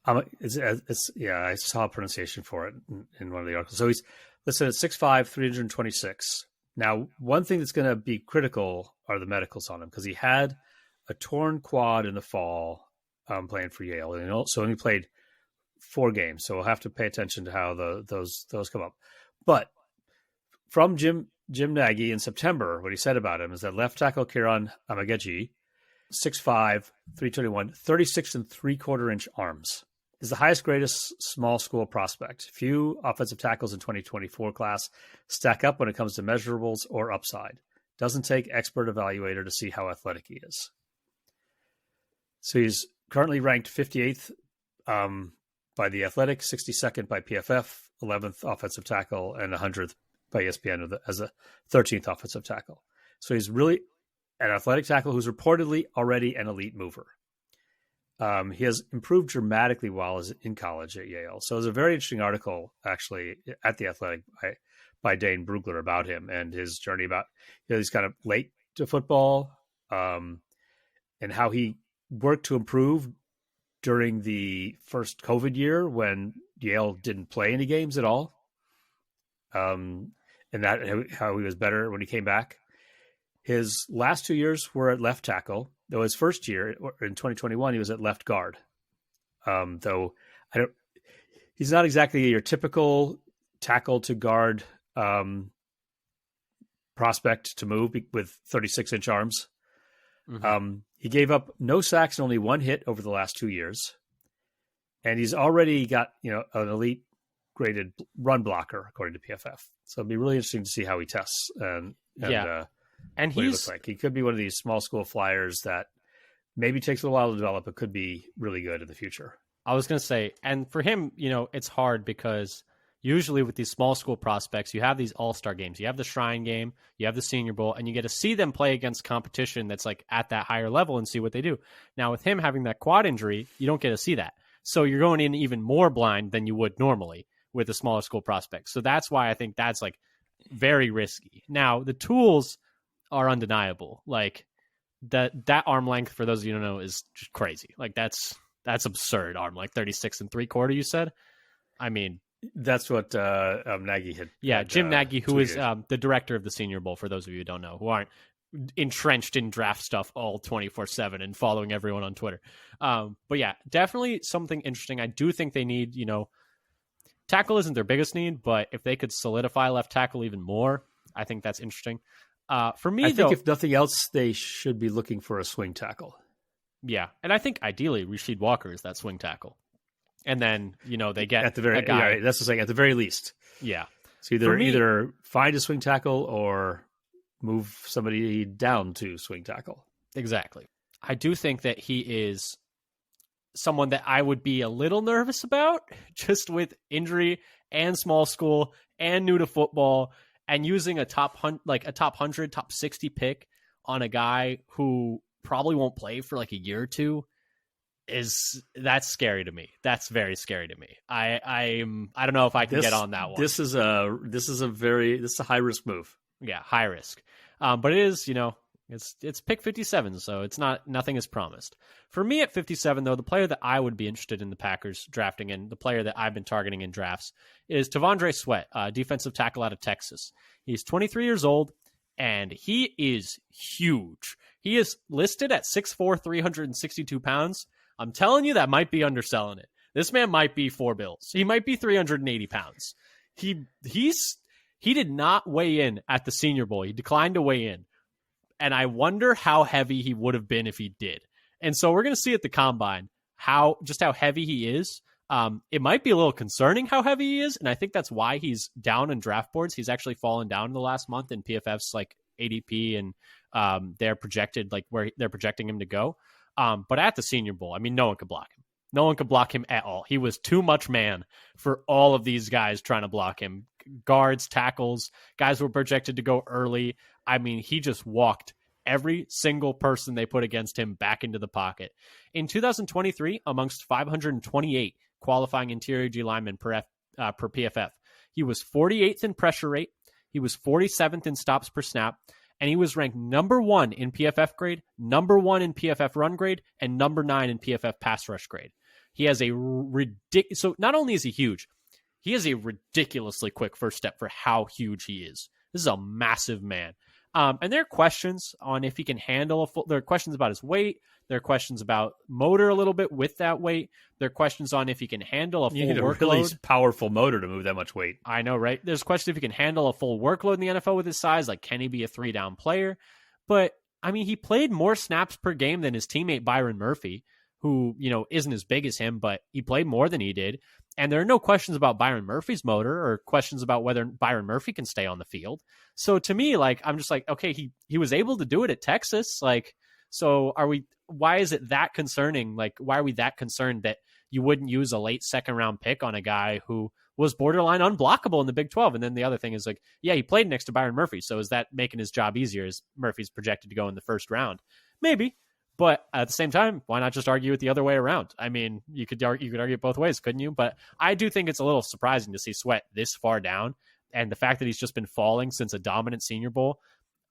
I saw a pronunciation for it in one of the articles. So he's listed at 6'5", 326. Now, one thing that's going to be critical are the medicals on him because he had a torn quad in the fall playing for Yale, and also only played 4 games. So we'll have to pay attention to how those come up. But from Jim Nagy in September, what he said about him is that left tackle Kieran Amageji, 6'5", 321, 36 3/4-inch arms. Is the highest greatest small school prospect. Few offensive tackles in 2024 class stack up when it comes to measurables or upside. Doesn't take expert evaluator to see how athletic he is. So he's currently ranked 58th by The Athletic, 62nd by PFF, 11th offensive tackle, and 100th by ESPN as a 13th offensive tackle. So he's really an athletic tackle who's reportedly already an elite mover. He has improved dramatically while in college at Yale. So there's a very interesting article actually at The Athletic by Dane Brugler about him and his journey about, he's kind of late to football and how he worked to improve during the first COVID year when Yale didn't play any games at all. And that how he was better when he came back. His last 2 years were at left tackle, though his first year in 2021 he was at left guard. He's not exactly your typical tackle to guard prospect to move with 36-inch arms. Mm-hmm. He gave up no sacks and only 1 hit over the last 2 years, and he's already got an elite graded run blocker according to PFF. So it'd be really interesting to see how he tests and what he looks like. He could be one of these small school flyers that maybe takes a little while to develop, but could be really good in the future. I was going to say, and for him, it's hard because usually with these small school prospects, you have these all-star games. You have the Shrine Game, you have the Senior Bowl, and you get to see them play against competition that's like at that higher level and see what they do. Now with him having that quad injury, you don't get to see that. So you're going in even more blind than you would normally with a smaller school prospect. So that's why I think that's like very risky. Now the tools are undeniable. Like that arm length, for those of you who don't know, is just crazy. Like that's absurd arm, like 36 3/4, you said. I mean, that's what Nagy had. Yeah, Jim Nagy, who is the director of the Senior Bowl, for those of you who don't know, who aren't entrenched in draft stuff all 24/7 and following everyone on Twitter. But yeah, definitely something interesting. I do think they need, tackle isn't their biggest need, but if they could solidify left tackle even more, I think that's interesting. For me, I think if nothing else, they should be looking for a swing tackle. Yeah, and I think ideally Rasheed Walker is that swing tackle, and then they get at the very guy. Yeah, that's the thing. At the very least, yeah. So either find a swing tackle or move somebody down to swing tackle. Exactly. I do think that he is someone that I would be a little nervous about, just with injury and small school and new to football. And using a top 100, top 60 pick on a guy who probably won't play for like a year or two that's scary to me. That's very scary to me. I don't know if I can get on that one. This is a high risk move. Yeah, high risk. But it is, it's pick 57, so nothing is promised. For me at 57, though, the player that I would be interested in the Packers drafting, and the player that I've been targeting in drafts, is T'Vondre Sweat, defensive tackle out of Texas. He's 23 years old, and he is huge. He is listed at 6'4", 362 pounds. I'm telling you, that might be underselling it. This man might be 4 bills. He might be 380 pounds. He did not weigh in at the Senior Bowl. He declined to weigh in. And I wonder how heavy he would have been if he did. And so we're going to see at the Combine how heavy he is. It might be a little concerning how heavy he is, and I think that's why he's down in draft boards. He's actually fallen down in the last month in PFF's like ADP, and they're projected like where they're projecting him to go. But at the Senior Bowl, I mean, no one could block him. No one could block him at all. He was too much man for all of these guys trying to block him. Guards, tackles, guys were projected to go early. I mean, he just walked every single person they put against him back into the pocket. In 2023, amongst 528 qualifying interior D linemen per PFF, he was 48th in pressure rate, he was 47th in stops per snap, and he was ranked number 1 in PFF grade, number 1 in PFF run grade, and number 9 in PFF pass rush grade. He has a ridiculous... So not only is he huge, he has a ridiculously quick first step for how huge he is. This is a massive man. And there are questions on if he can handle there are questions about his weight. There are questions about motor a little bit with that weight. There are questions on if he can handle a full workload. A really powerful motor to move that much weight. I know, right? There's a question if he can handle a full workload in the NFL with his size. Like, can he be a 3-down player? But, I mean, he played more snaps per game than his teammate Byron Murphy, who, you know, isn't as big as him, but he played more than he did. And there are no questions about Byron Murphy's motor or questions about whether Byron Murphy can stay on the field. So to me, like, I'm just like, okay, he was able to do it at Texas. Like, so why is it that concerning? Like, why are we that concerned that you wouldn't use a late second round pick on a guy who was borderline unblockable in the Big 12? And then the other thing is like, yeah, he played next to Byron Murphy. So is that making his job easier as Murphy's projected to go in the first round? Maybe. But at the same time, why not just argue it the other way around? I mean, you could argue it both ways, couldn't you? But I do think it's a little surprising to see Sweat this far down. And the fact that he's just been falling since a dominant Senior Bowl,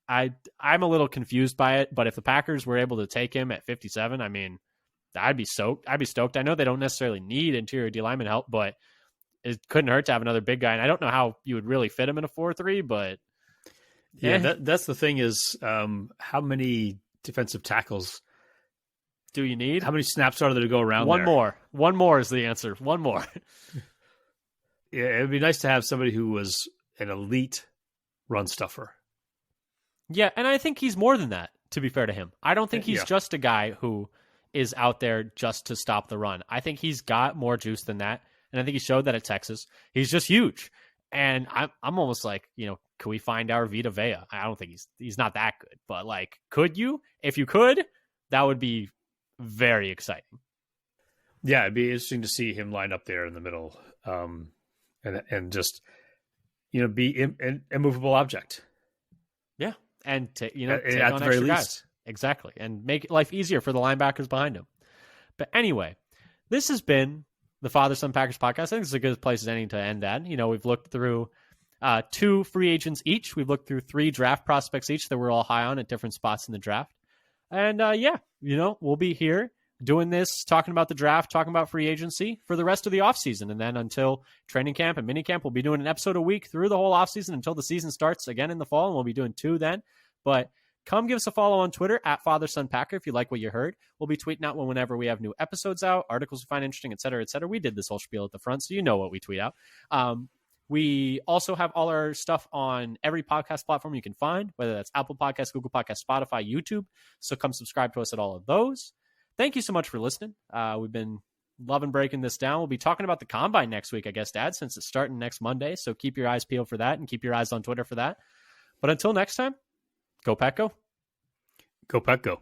I'm a little confused by it. But if the Packers were able to take him at 57, I mean, I'd be stoked. I know they don't necessarily need interior D lineman help, but it couldn't hurt to have another big guy. And I don't know how you would really fit him in a 4-3, but yeah, that's the thing is how many defensive tackles do you need? How many snaps are there to go around? One more is the answer. One more. Yeah, it would be nice to have somebody who was an elite run stuffer. Yeah, and I think he's more than that, to be fair to him. I don't think he's just a guy who is out there just to stop the run. I think he's got more juice than that, and I think he showed that at Texas. He's just huge. And I'm almost like, you know, could we find our Vita Vea? I don't think he's not that good. But, like, could you? If you could, that would be very exciting. Yeah, it'd be interesting to see him line up there in the middle, and just, you know, be an immovable object. Yeah, and take on the extra very least. Guys. Exactly, and make life easier for the linebackers behind him. But anyway, this has been the Father Son Packers podcast. I think it's a good place as any to end at. You know, we've looked through 2 free agents each. We've looked through 3 draft prospects each that we're all high on at different spots in the draft. And you know, we'll be here doing this, talking about the draft, talking about free agency for the rest of the offseason. And then until training camp and minicamp, we'll be doing an episode a week through the whole offseason until the season starts again in the fall. And we'll be doing 2 then. But come give us a follow on Twitter at FatherSonPacker if you like what you heard. We'll be tweeting out whenever we have new episodes out, articles we find interesting, et cetera, et cetera. We did this whole spiel at the front, so you know what we tweet out. We also have all our stuff on every podcast platform you can find, whether that's Apple Podcasts, Google Podcasts, Spotify, YouTube. So come subscribe to us at all of those. Thank you so much for listening. We've been loving breaking this down. We'll be talking about the Combine next week, I guess, Dad, since it's starting next Monday. So keep your eyes peeled for that and keep your eyes on Twitter for that. But until next time, go Pack, go. Go Pack, go.